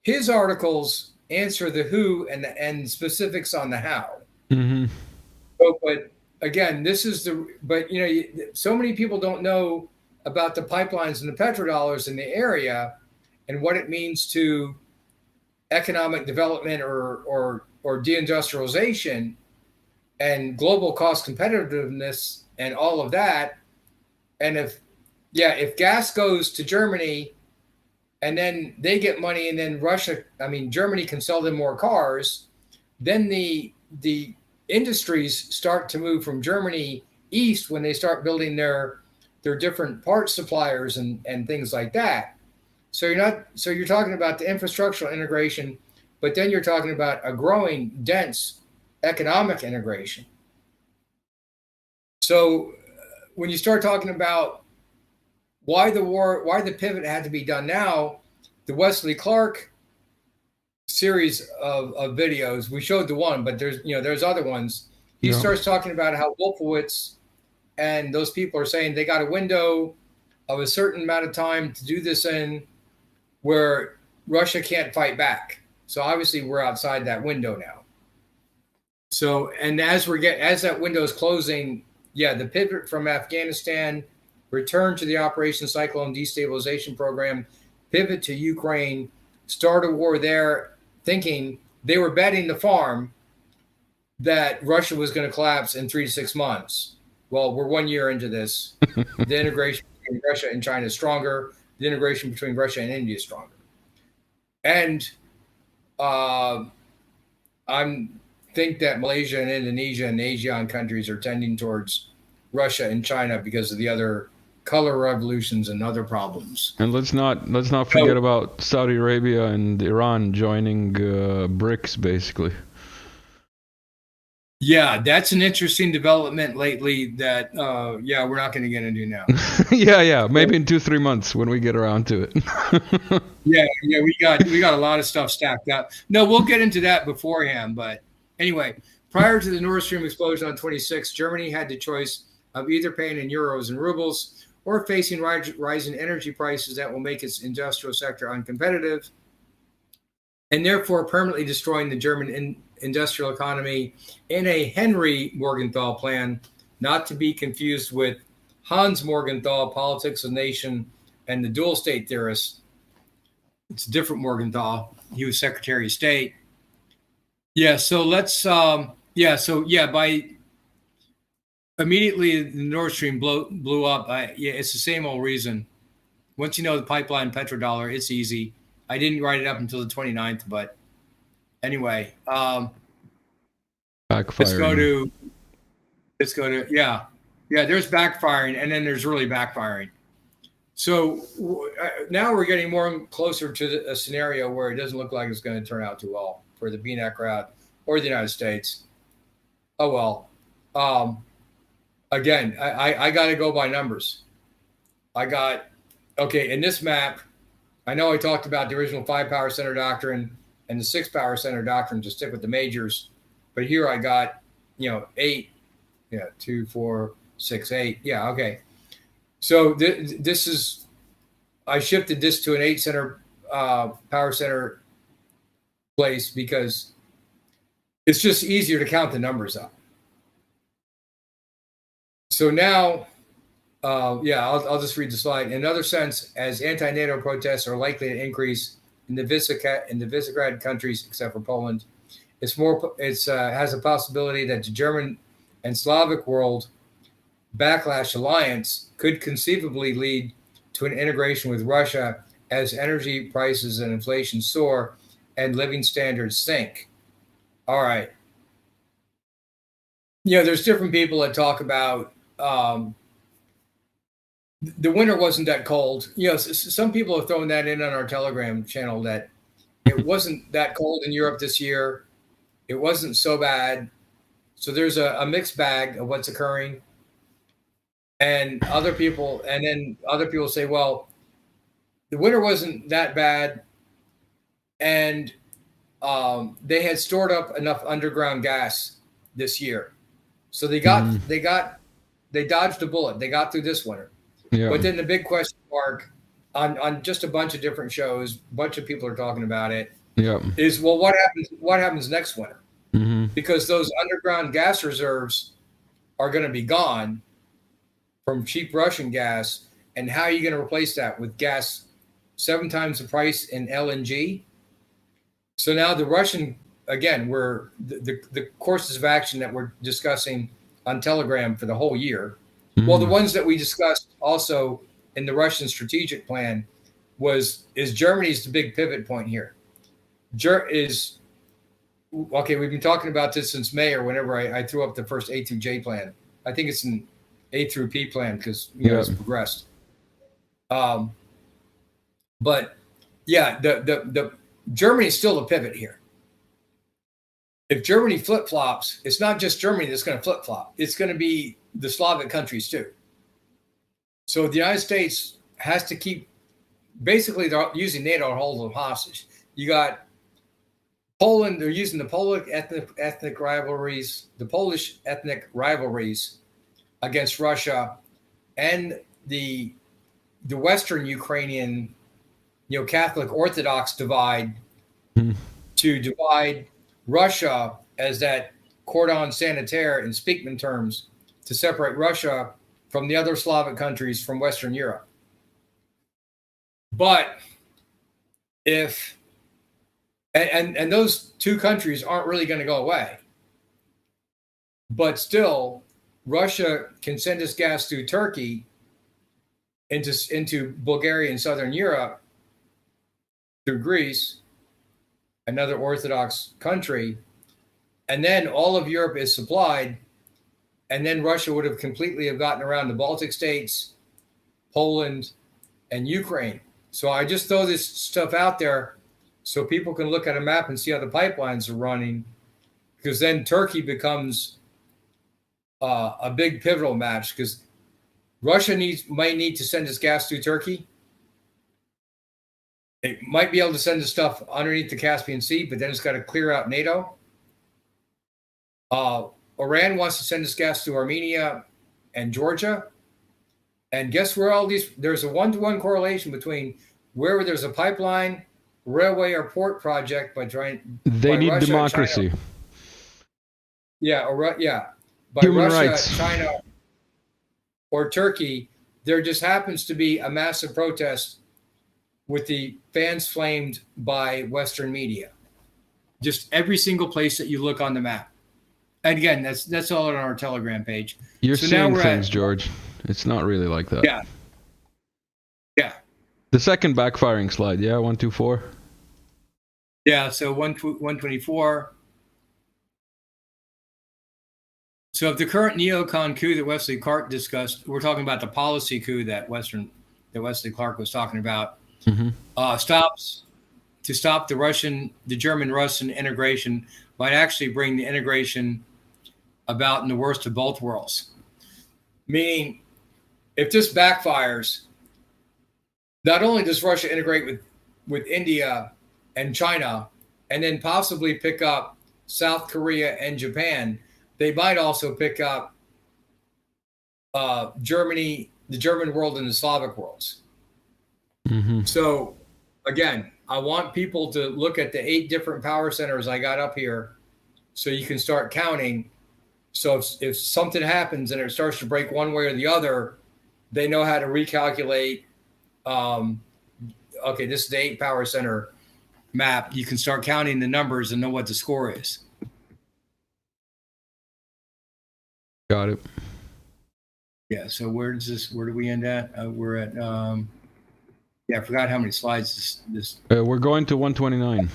His articles answer the who and specifics on the how. Mm-hmm. But again, but you know, so many people don't know about the pipelines and the petrodollars in the area and what it means to economic development or deindustrialization and global cost competitiveness and all of that. And if gas goes to Germany and then they get money, and then Germany can sell them more cars, then the industries start to move from Germany east when they start building their different parts suppliers and things like that. So you're talking about the infrastructural integration, but then you're talking about a growing, dense economic integration. So when you start talking about why the pivot had to be done now, the Wesley Clark series of videos, we showed the one, but there's other ones. He starts talking about how Wolfowitz and those people are saying they got a window of a certain amount of time to do this in where Russia can't fight back. So obviously we're outside that window now. So, and as that window is closing, the pivot from Afghanistan, return to the Operation Cyclone destabilization program, pivot to Ukraine, start a war there, thinking they were betting the farm that Russia was going to collapse in 3 to 6 months. Well, we're 1 year into this. The integration between Russia and China is stronger. The integration between Russia and India is stronger. And I think that Malaysia and Indonesia and the ASEAN countries are tending towards Russia and China because of the other color revolutions and other problems. And let's not forget about Saudi Arabia and Iran joining BRICS, basically. Yeah, that's an interesting development lately that we're not going to get into now. Maybe in 2-3 months when we get around to it. we got a lot of stuff stacked up. No, we'll get into that beforehand, but anyway, prior to the Nord Stream explosion on 26, Germany had the choice of either paying in euros and rubles or facing rising energy prices that will make its industrial sector uncompetitive and therefore permanently destroying the German industrial economy in a Henry Morgenthau plan, not to be confused with Hans Morgenthau, Politics of Nation, and the dual state theorist. It's a different Morgenthau. He was Secretary of State. So let's, by immediately the Nord Stream blew up. It's the same old reason. Once you know the pipeline petrodollar, it's easy. I didn't write it up until the 29th, but anyway, backfiring. Let's go to there's backfiring, and then there's really backfiring. So now we're getting more closer to a scenario where it doesn't look like it's going to turn out too well for the BNet crowd or the United States. Oh well. Again, I got to go by numbers. In this map, I know I talked about the original 5 power center doctrine and the 6 power center doctrine to stick with the majors. But here I got, 8, 2, 4, 6, 8. Yeah, okay. So I shifted this to an 8 center power center place because it's just easier to count the numbers up. So now, I'll just read the slide. In another sense, as anti-NATO protests are likely to increase in the Visegrad countries, except for Poland, it has a possibility that the German and Slavic world backlash alliance could conceivably lead to an integration with Russia as energy prices and inflation soar and living standards sink. All right. There's different people that talk about the winter wasn't that cold. Some people have thrown that in on our Telegram channel that it wasn't that cold in Europe this year. It wasn't so bad. So there's a mixed bag of what's occurring. And then other people say, well, the winter wasn't that bad. And they had stored up enough underground gas this year. So they dodged a bullet. They got through this winter. Yeah. But then the big question mark on just a bunch of different shows, a bunch of people are talking about it, is, well, what happens next winter? Mm-hmm. Because those underground gas reserves are going to be gone from cheap Russian gas. And how are you going to replace that with gas 7 times the price in LNG? So now the Russian, again, the courses of action that we're discussing on Telegram for the whole year. Mm-hmm. Well, the ones that we discussed also in the Russian strategic plan is Germany's the big pivot point here. We've been talking about this since May or whenever I threw up the first A through J plan. I think it's an A through P plan because it's progressed. The Germany is still the pivot here. If Germany flip-flops, it's not just Germany that's going to flip-flop. It's going to be the Slavic countries too. So the United States has to keep, basically they're using NATO to hold them hostage. You got Poland, they're using the Polish ethnic rivalries against Russia and the Western Ukrainian, Catholic Orthodox divide to divide Russia as that cordon sanitaire in Speakman terms to separate Russia from the other Slavic countries from Western Europe. But and those two countries aren't really going to go away. But still, Russia can send its gas through Turkey into Bulgaria and Southern Europe through Greece, another Orthodox country, and then all of Europe is supplied, and then Russia would have completely gotten around the Baltic states, Poland, and Ukraine. So I just throw this stuff out there so people can look at a map and see how the pipelines are running, because then Turkey becomes a big pivotal match, because Russia might need to send its gas through Turkey. It might be able to send the stuff underneath the Caspian Sea, but then it's got to clear out NATO. Iran wants to send its gas to Armenia and Georgia. And guess where there's a 1-to-1 correlation between where there's a pipeline, railway, or port project by need Russia, democracy. By human Russia, rights. China, or Turkey, there just happens to be a massive protest with the fans flamed by Western media. Just every single place that you look on the map. And again, that's all on our Telegram page. You're seeing things, George. It's not really like that. Yeah. The second backfiring slide, 124. Yeah, so 124. So if the current neocon coup that Wesley Clark discussed, we're talking about the policy coup that Wesley Clark was talking about, stops to stop the German-Russian integration, might actually bring the integration about in the worst of both worlds. Meaning, if this backfires, not only does Russia integrate with India and China, and then possibly pick up South Korea and Japan, they might also pick up Germany, the German world, and the Slavic worlds. Mm-hmm. So, again, I want people to look at the 8 different power centers I got up here so you can start counting. So if something happens and it starts to break one way or the other, they know how to recalculate. Okay, this is the 8 power center map. You can start counting the numbers and know what the score is. Got it. Yeah. So where do we end at? We're at. Yeah, I forgot how many slides this. We're going to 129.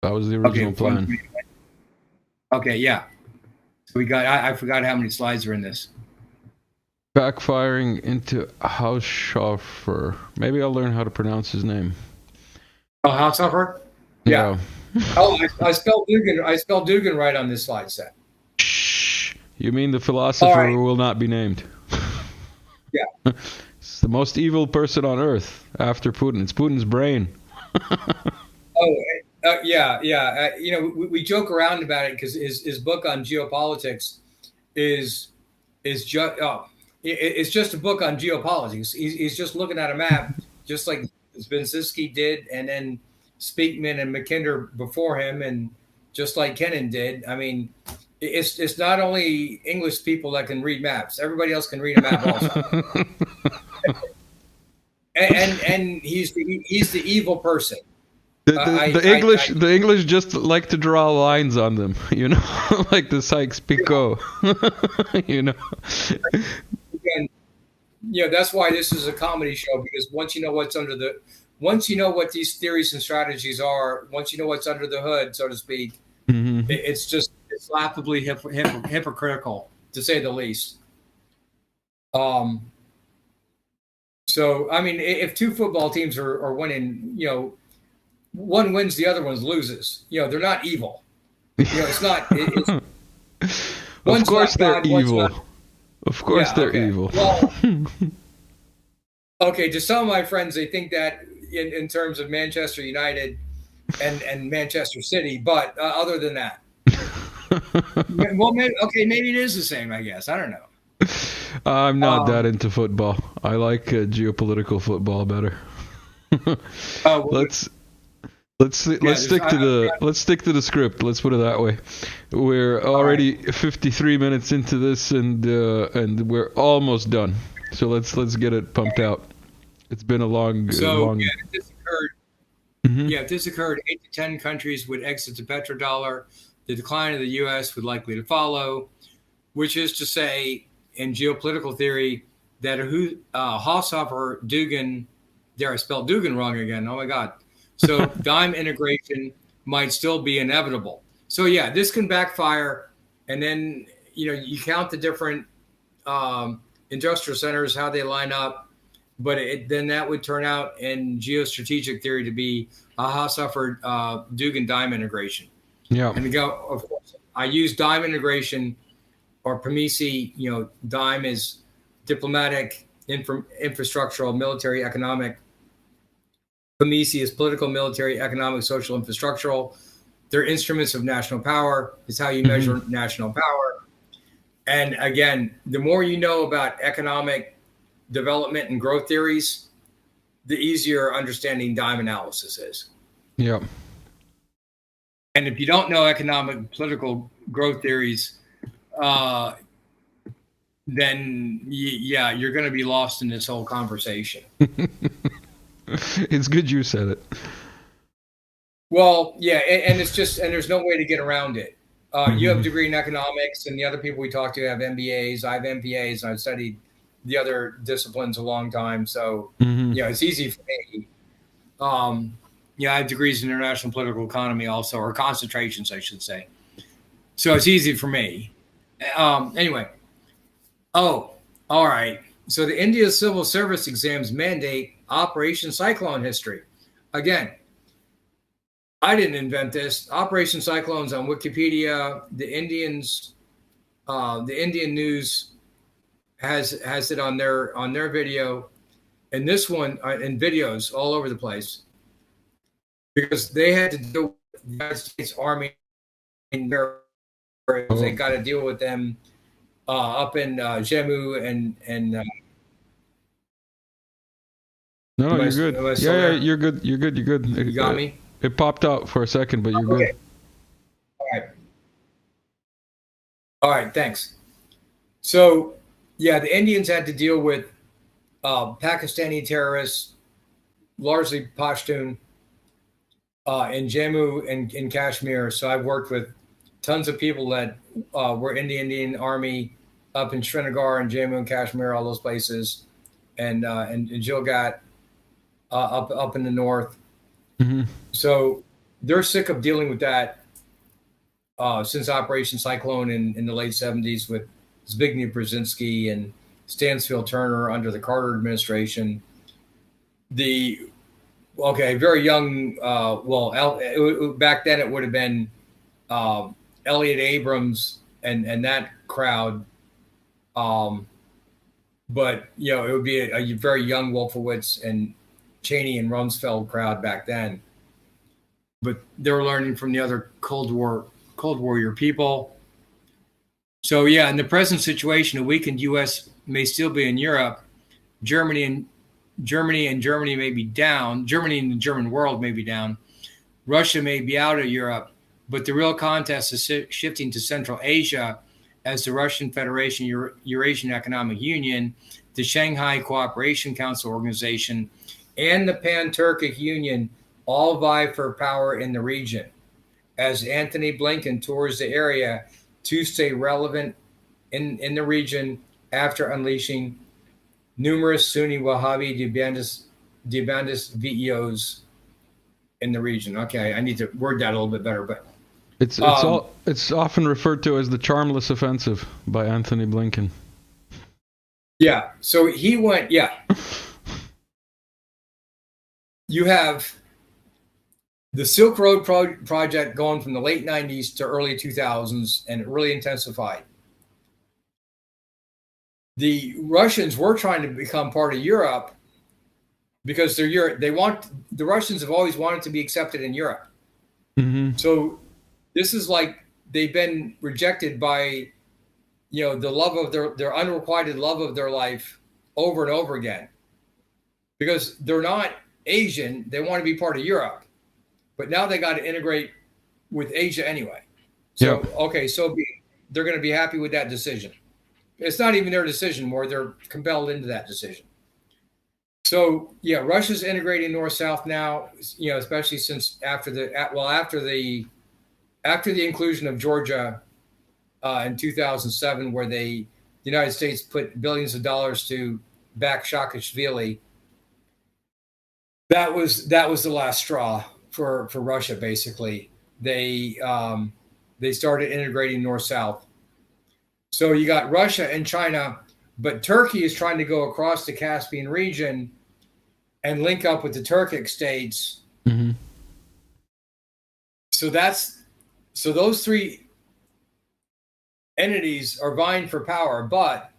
That was the original plan. Okay. Yeah. So we got. I forgot how many slides are in this. Backfiring into Haushofer. Maybe I'll learn how to pronounce his name. Oh, Haushofer? Yeah. Oh, I spelled Dugan. I spelled Dugan right on this slide set. Shh. You mean the philosopher who will not be named? Yeah. It's the most evil person on earth after Putin. It's Putin's brain. Yeah. You know, we joke around about it because his book on geopolitics is just it's just a book on geopolitics. He's just looking at a map, just like Zbinsinski did, and then Speakman and Mackinder before him, and just like Kennan did. I mean, it's not only English people that can read maps; everybody else can read a map also. and he's the evil person. The English just like to draw lines on them, you know, like the Sykes-Picot, you know. And, you know, that's why this is a comedy show, because once you know what these theories and strategies are, once you know what's under the hood, so to speak, it's laughably hypocritical, to say the least. So, I mean, if 2 football teams are winning, you know, one wins, the other one loses. You know, they're not evil. You know, it's not. Of course they're evil. Of course they're evil. Well, okay, to some of my friends, they think that in terms of Manchester United and Manchester City, but other than that, well, maybe it is the same. I guess I don't know. I'm not that into football. I like geopolitical football better. Let's stick to the script. Let's put it that way. We're already 53 minutes into this, and we're almost done. So let's get it pumped out. It's been a long. Yeah, if this occurred, if this occurred, 8 to 10 countries would exit the petrodollar. The decline of the U.S. would likely to follow, which is to say, in geopolitical theory, that Haushofer, Dugan, there I spelled Dugan wrong again. Oh my God. So dime integration might still be inevitable. So yeah, this can backfire, and then you count the different industrial centers, how they line up, but then that would turn out in geostrategic theory to be a Haushofer Dugan dime integration. Yeah, and of course, I use dime integration or PMISI. Dime is diplomatic, infrastructural, military, economic. PMISI is political, military, economic, social, infrastructural. They're instruments of national power. It's how you measure national power. And again, the more you know about economic development and growth theories, the easier understanding dime analysis is. Yeah. And if you don't know economic, political growth theories, then you're going to be lost in this whole conversation. It's good you said it. Well, yeah, and it's just, and there's no way to get around it. You have a degree in economics, and the other people we talk to have MBAs. I have MPAs, and I've studied the other disciplines a long time. So, it's easy for me. I have degrees in international political economy also, or concentrations, I should say. So it's easy for me. Anyway. Oh, all right. So the India Civil Service exams mandate Operation Cyclone history. Again, I didn't invent this. Operation Cyclone's on Wikipedia. The Indian News has it on their video, and this one in videos all over the place, because they had to deal with the United States Army and they got to deal with them up in Jammu and No, no, you're good. Yeah, you're good. You're good. You're good. You got me? It popped out for a second, but you're Okay. good. All right. All right. Thanks. So, yeah, the Indians had to deal with Pakistani terrorists, largely Pashtun, in Jammu and in Kashmir. So I've worked with tons of people that were in the Indian Army up in Srinagar and Jammu and Kashmir, all those places, and Gilgit up in the north. Mm-hmm. So they're sick of dealing with that since Operation Cyclone in the late 70s with Zbigniew Brzezinski and Stansfield Turner under the Carter administration. Very young. Back then it would have been Elliot Abrams and that crowd. But it would be a very young Wolfowitz and Cheney and Rumsfeld crowd back then. But they were learning from the other Cold Warrior people. So yeah, in the present situation, a weakened U.S. may still be in Europe. Germany and Germany may be down. Germany and the German world may be down. Russia may be out of Europe, but the real contest is shifting to Central Asia as the Russian Federation, Eurasian Economic Union, the Shanghai Cooperation Council Organization, and the Pan-Turkic Union all vie for power in the region. As Anthony Blinken tours the area to stay relevant in the region after unleashing numerous Sunni Wahhabi Debandist VEOs in the region. Okay, I need to word that a little bit better, but it's often referred to as the Charmless Offensive by Anthony Blinken. Yeah, so he went. Yeah, you have the Silk Road project going from the late 90s to early 2000s, and it really intensified. The Russians were trying to become part of Europe because the Russians have always wanted to be accepted in Europe. Mm-hmm. So this is like they've been rejected by, the love of their unrequited love of their life over and over again, because they're not Asian. They want to be part of Europe, but now they got to integrate with Asia anyway. So, Yep. Okay, so they're going to be happy with that decision. It's not even their decision more. They're compelled into that decision. So yeah, Russia's integrating north-south now, especially since after the inclusion of Georgia in 2007, where the United States put billions of dollars to back Saakashvili. That was the last straw for Russia. Basically, they started integrating north-south. So you got Russia and China, but Turkey is trying to go across the Caspian region and link up with the Turkic states. Mm-hmm. So those three entities are vying for power. But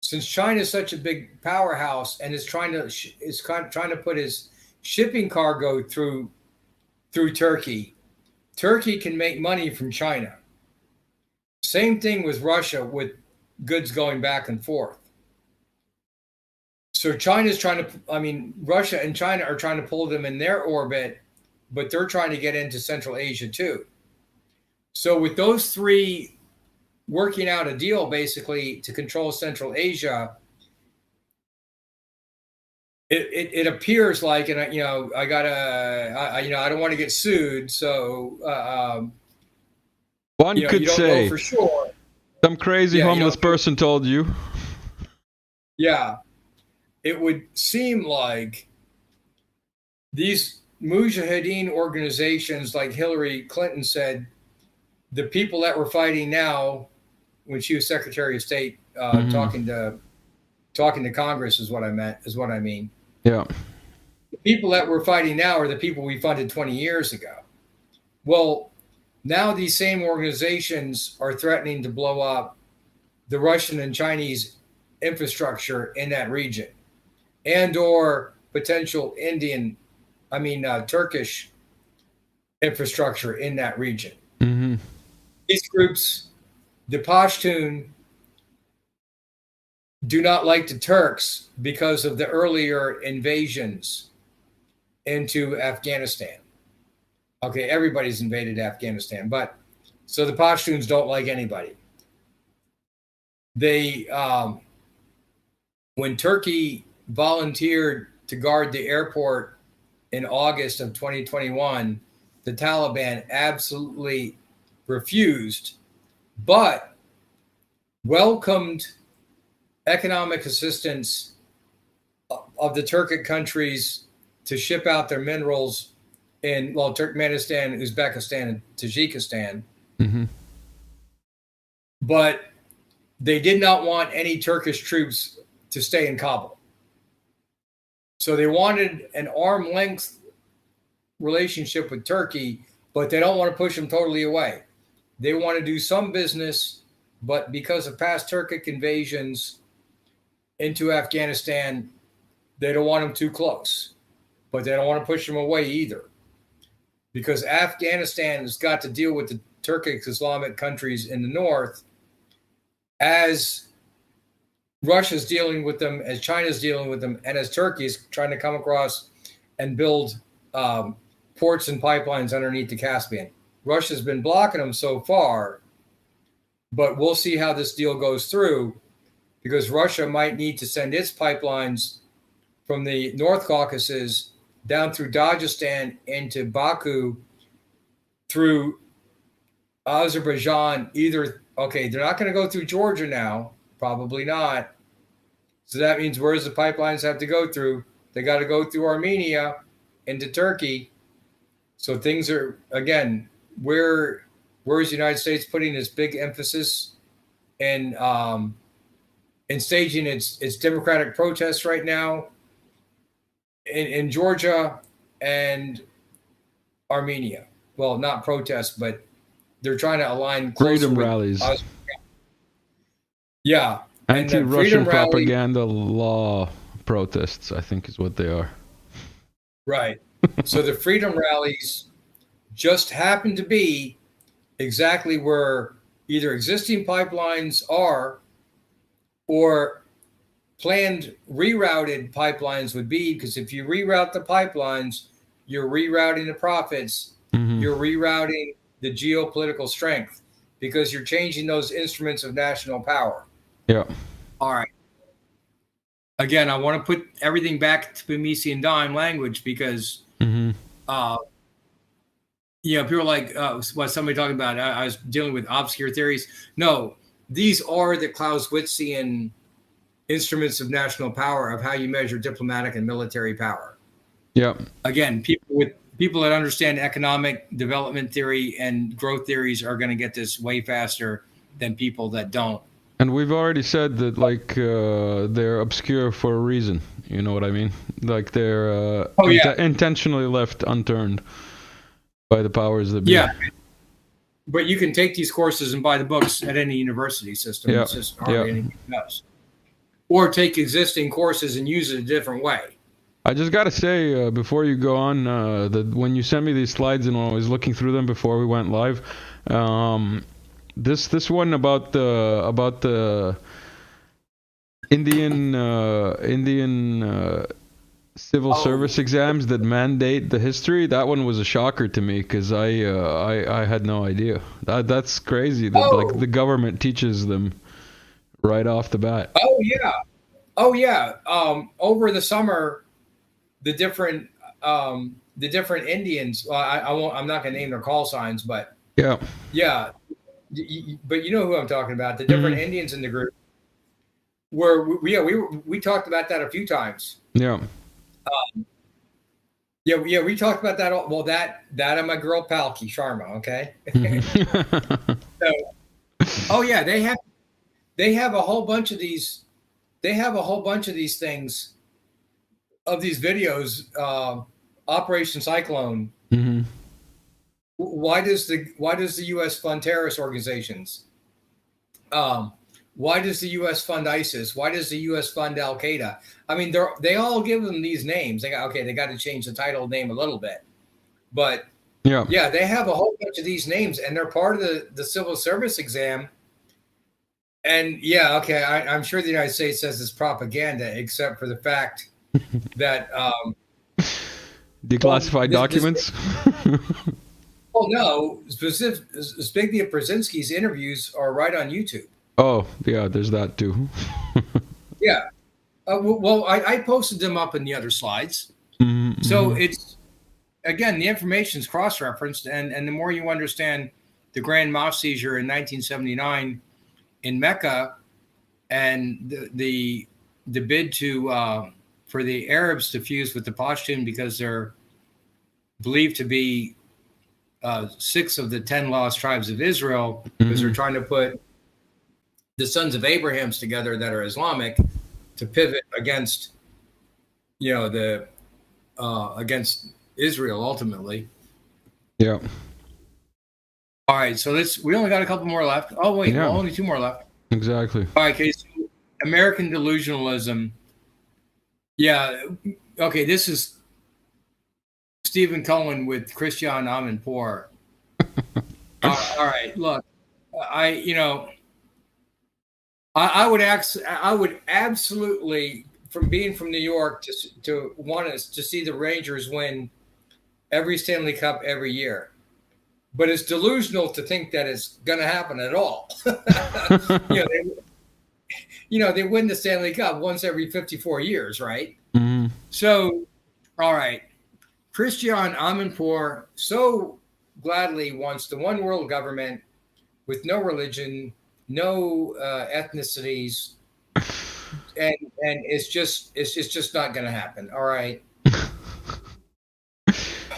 since China is such a big powerhouse and is trying to put his shipping cargo through Turkey, Turkey can make money from China. Same thing with Russia, with goods going back and forth. So Russia and China are trying to pull them in their orbit, but they're trying to get into Central Asia too. So with those three working out a deal basically to control Central Asia, it appears like, and I don't want to get sued, so one could you don't say know for sure. Some crazy homeless person told you. Yeah, it would seem like these Mujahideen organizations, like Hillary Clinton said, the people that were fighting now, when she was Secretary of State, talking to Congress is what I mean. Yeah. The people that we're fighting now are the people we funded 20 years ago. Well, now these same organizations are threatening to blow up the Russian and Chinese infrastructure in that region, and or potential Turkish infrastructure in that region. Mm-hmm. These groups, the Pashtun, do not like the Turks because of the earlier invasions into Afghanistan. Okay, everybody's invaded Afghanistan, but so the Pashtuns don't like anybody. They, when Turkey volunteered to guard the airport in August of 2021, the Taliban absolutely refused, but welcomed economic assistance of the Turkic countries to ship out their minerals in, well, Turkmenistan, Uzbekistan, and Tajikistan. Mm-hmm. But they did not want any Turkish troops to stay in Kabul. So they wanted an arm's length relationship with Turkey, but they don't want to push them totally away. They want to do some business, but because of past Turkic invasions into Afghanistan, they don't want them too close, but they don't want to push them away either. Because Afghanistan has got to deal with the Turkic Islamic countries in the north as Russia's dealing with them, as China's dealing with them, and as Turkey is trying to come across and build ports and pipelines underneath the Caspian. Russia's been blocking them so far, but we'll see how this deal goes through, because Russia might need to send its pipelines from the North Caucasus down through Dagestan into Baku through Azerbaijan. Either, okay, they're not going to go through Georgia now, probably not. So that means where does the pipelines have to go through? They got to go through Armenia into Turkey. So things are, again, where is the United States putting its big emphasis in staging its democratic protests right now? In Georgia and Armenia. Well, not protests, but they're trying to align freedom rallies. Yeah. Anti-Russian propaganda law protests, I think, is what they are. Right. So the freedom rallies just happen to be exactly where either existing pipelines are or planned rerouted pipelines would be, because if you reroute the pipelines, you're rerouting the profits, you're rerouting the geopolitical strength, because you're changing those instruments of national power. Yeah. All right. Again, I want to put everything back to Mises and dime language, because people are like, what somebody talking about, I was dealing with obscure theories. No, these are the Clausewitzian instruments of national power, of how you measure diplomatic and military power. Yeah. Again, people that understand economic development theory and growth theories are going to get this way faster than people that don't. And we've already said that, like, they're obscure for a reason. You know what I mean? Like, they're intentionally left unturned by the powers that be. Yeah. But you can take these courses and buy the books at any university system. Yeah. It's just hardly anything else. Or take existing courses and use it a different way. I just got to say, before you go on, that when you sent me these slides and when I was looking through them before we went live, this one about the Indian civil service exams that mandate the history, that one was a shocker to me, because I had no idea. That's crazy that like the government teaches them right off the bat. Oh yeah. Over the summer, the different Indians. Well, I'm not going to name their call signs, but yeah. But you know who I'm talking about. The different Indians in the group. We talked about that a few times. Yeah. We talked about that. Well, that and my girl Palki Sharma. Okay. So, they have a whole bunch of these. They have a whole bunch of these things, of these videos. Operation Cyclone. Mm-hmm. Why does the U.S. fund terrorist organizations? Why does the U.S. fund ISIS? Why does the U.S. fund Al Qaeda? I mean, they all give them these names. They got to change the title name a little bit, but yeah, they have a whole bunch of these names, and they're part of the civil service exam. And yeah, okay, I'm sure the United States says it's propaganda, except for the fact that Declassified documents. oh no, speaking of Brzezinski's interviews are right on YouTube. Oh, yeah, there's that too. Yeah. Well, I posted them up in the other slides. Mm-hmm. So it's, again, the information is cross-referenced, and the more you understand the Grand Mosque seizure in 1979 in Mecca and the bid to for the Arabs to fuse with the Pashtun because they're believed to be 6 of the 10 lost tribes of Israel, because they're trying to put the sons of Abraham's together that are Islamic to pivot against, the against Israel ultimately. Yeah. All right, so we only got a couple more left. Oh wait, Yeah. well, only 2 more left. Exactly. All right, okay, so American delusionalism. Yeah, okay, this is Stephen Cohen with Christian Amanpour. All right, look, I would absolutely, from being from New York, to want us to see the Rangers win every Stanley Cup every year. But it's delusional to think that it's going to happen at all. They win the Stanley Cup once every 54 years, right? Mm-hmm. So, all right, Christian Amanpour so gladly wants the one world government with no religion, no ethnicities, and it's just not going to happen. All right.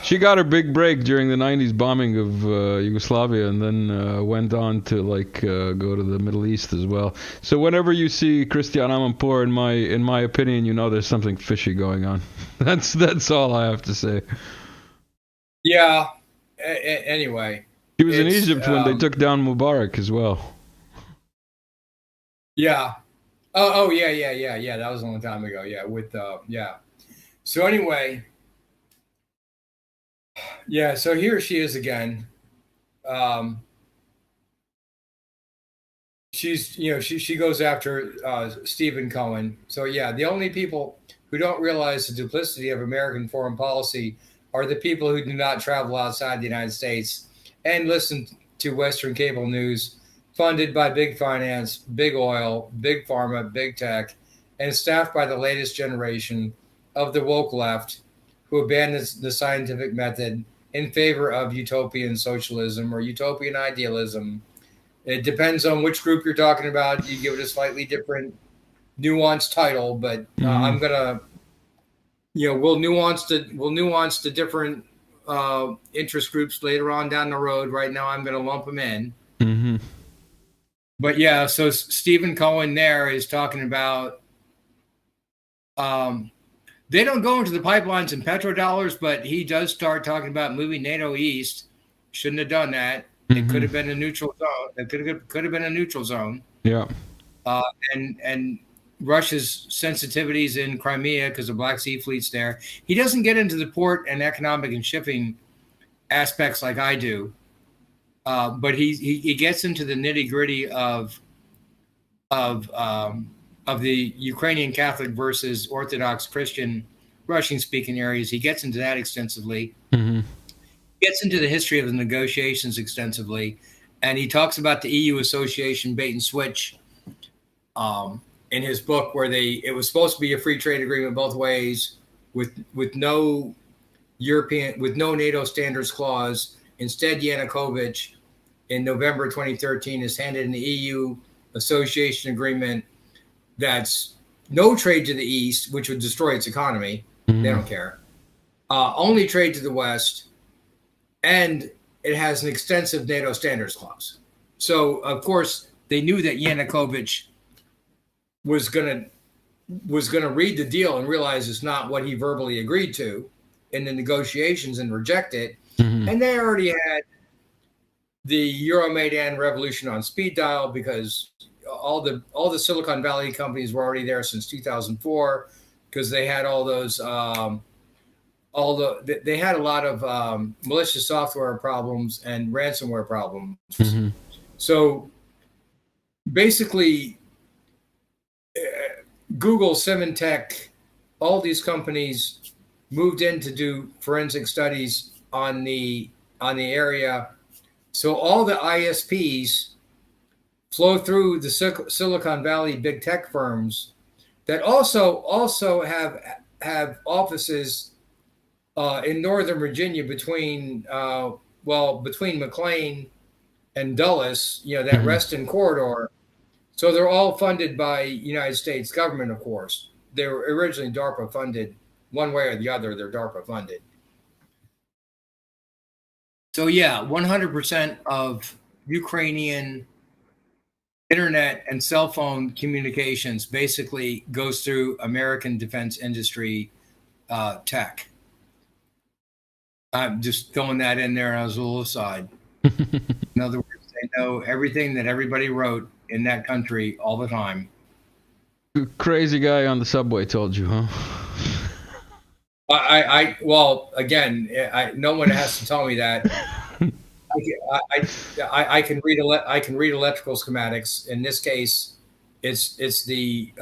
She got her big break during the 90s bombing of Yugoslavia, and then went on to go to the Middle East as well. So whenever you see Christian Amanpour, in my opinion, there's something fishy going on. That's all I have to say. Yeah. Anyway, he was in Egypt when they took down Mubarak as well. Yeah. Oh yeah. That was a long time ago. Yeah, yeah. So anyway. Yeah, so here she is again. She goes after Stephen Cohen. So yeah, the only people who don't realize the duplicity of American foreign policy are the people who do not travel outside the United States and listen to Western cable news funded by big finance, big oil, big pharma, big tech, and staffed by the latest generation of the woke left, who abandons the scientific method in favor of utopian socialism or utopian idealism. It depends on which group you're talking about. You give it a slightly different, nuanced title, but I'm gonna, we'll nuance the different interest groups later on down the road. Right now, I'm gonna lump them in. Mm-hmm. But yeah, so Stephen Cohen there is talking about. They don't go into the pipelines and petrodollars, but he does start talking about moving NATO east. Shouldn't have done that. Mm-hmm. It could have been a neutral zone. It could have been a neutral zone. Yeah. And Russia's sensitivities in Crimea because the Black Sea Fleet's there. He doesn't get into the port and economic and shipping aspects like I do, but he gets into the nitty gritty of the Ukrainian Catholic versus Orthodox Christian Russian-speaking areas. He gets into that extensively. Mm-hmm. He gets into the history of the negotiations extensively, and he talks about the EU association bait and switch in his book, where it was supposed to be a free trade agreement both ways, with no NATO standards clause. Instead, Yanukovych in November 2013 is handed an EU association agreement that's no trade to the East, which would destroy its economy. Mm-hmm. They don't care. Only trade to the West. And it has an extensive NATO standards clause. So, of course, they knew that Yanukovych was going to read the deal and realize it's not what he verbally agreed to in the negotiations and reject it. Mm-hmm. And they already had the Euromaidan revolution on speed dial, because all the Silicon Valley companies were already there since 2004, because they had all those they had a lot of malicious software problems and ransomware problems. Mm-hmm. So basically, Google, Symantec, all these companies moved in to do forensic studies on the area. So all the ISPs flow through the Silicon Valley big tech firms that also have offices in Northern Virginia between McLean and Dulles, that Reston corridor. So they're all funded by United States government, of course. They were originally DARPA funded, one way or the other. They're DARPA funded. So yeah, 100% of Ukrainian internet and cell phone communications basically goes through American defense industry tech. I'm just throwing that in there as a little aside. In other words, they know everything that everybody wrote in that country all the time. Crazy guy on the subway told you, huh? Well, again, no one has to tell me that. I can read electrical schematics. In this case, it's the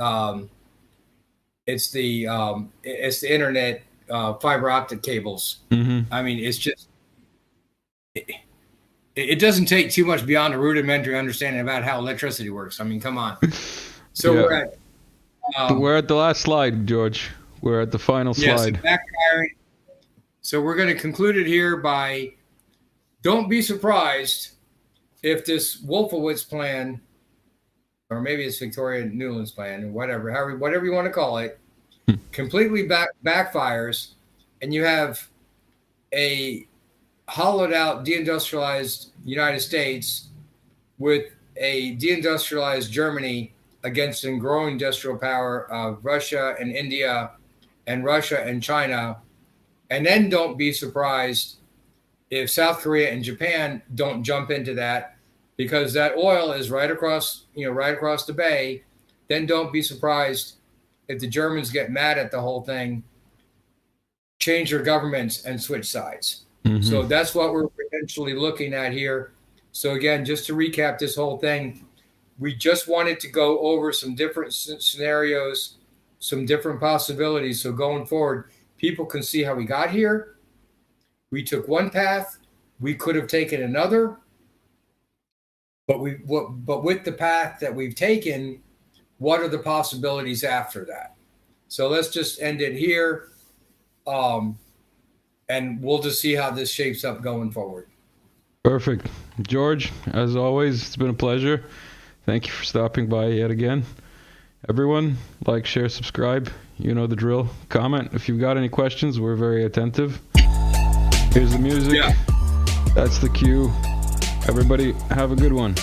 internet fiber optic cables. I mean, it's just it doesn't take too much beyond a rudimentary understanding about how electricity works. I mean, come on. So yeah. We're at the last slide, George. We're at the final slide. So backfiring. So we're going to conclude it here by: don't be surprised if this Wolfowitz plan, or maybe it's Victoria Nuland's plan, whatever you want to call it, completely backfires, and you have a hollowed out, deindustrialized United States with a deindustrialized Germany against a growing industrial power of Russia and India and Russia and China. And then don't be surprised if South Korea and Japan don't jump into that, because that oil is right across the bay. Then don't be surprised if the Germans get mad at the whole thing, change their governments, and switch sides. So that's what we're potentially looking at here. So again, just to recap this whole thing, we just wanted to go over some different scenarios, some different possibilities. So going forward, people can see how we got here. We took one path. We could have taken another. But with the path that we've taken, what are the possibilities after that? So let's just end it here. And we'll just see how this shapes up going forward. Perfect. George, as always, it's been a pleasure. Thank you for stopping by yet again. Everyone, like, share, subscribe. You know the drill. Comment if you've got any questions. We're very attentive. Here's the music. Yeah. That's the cue. Everybody, have a good one.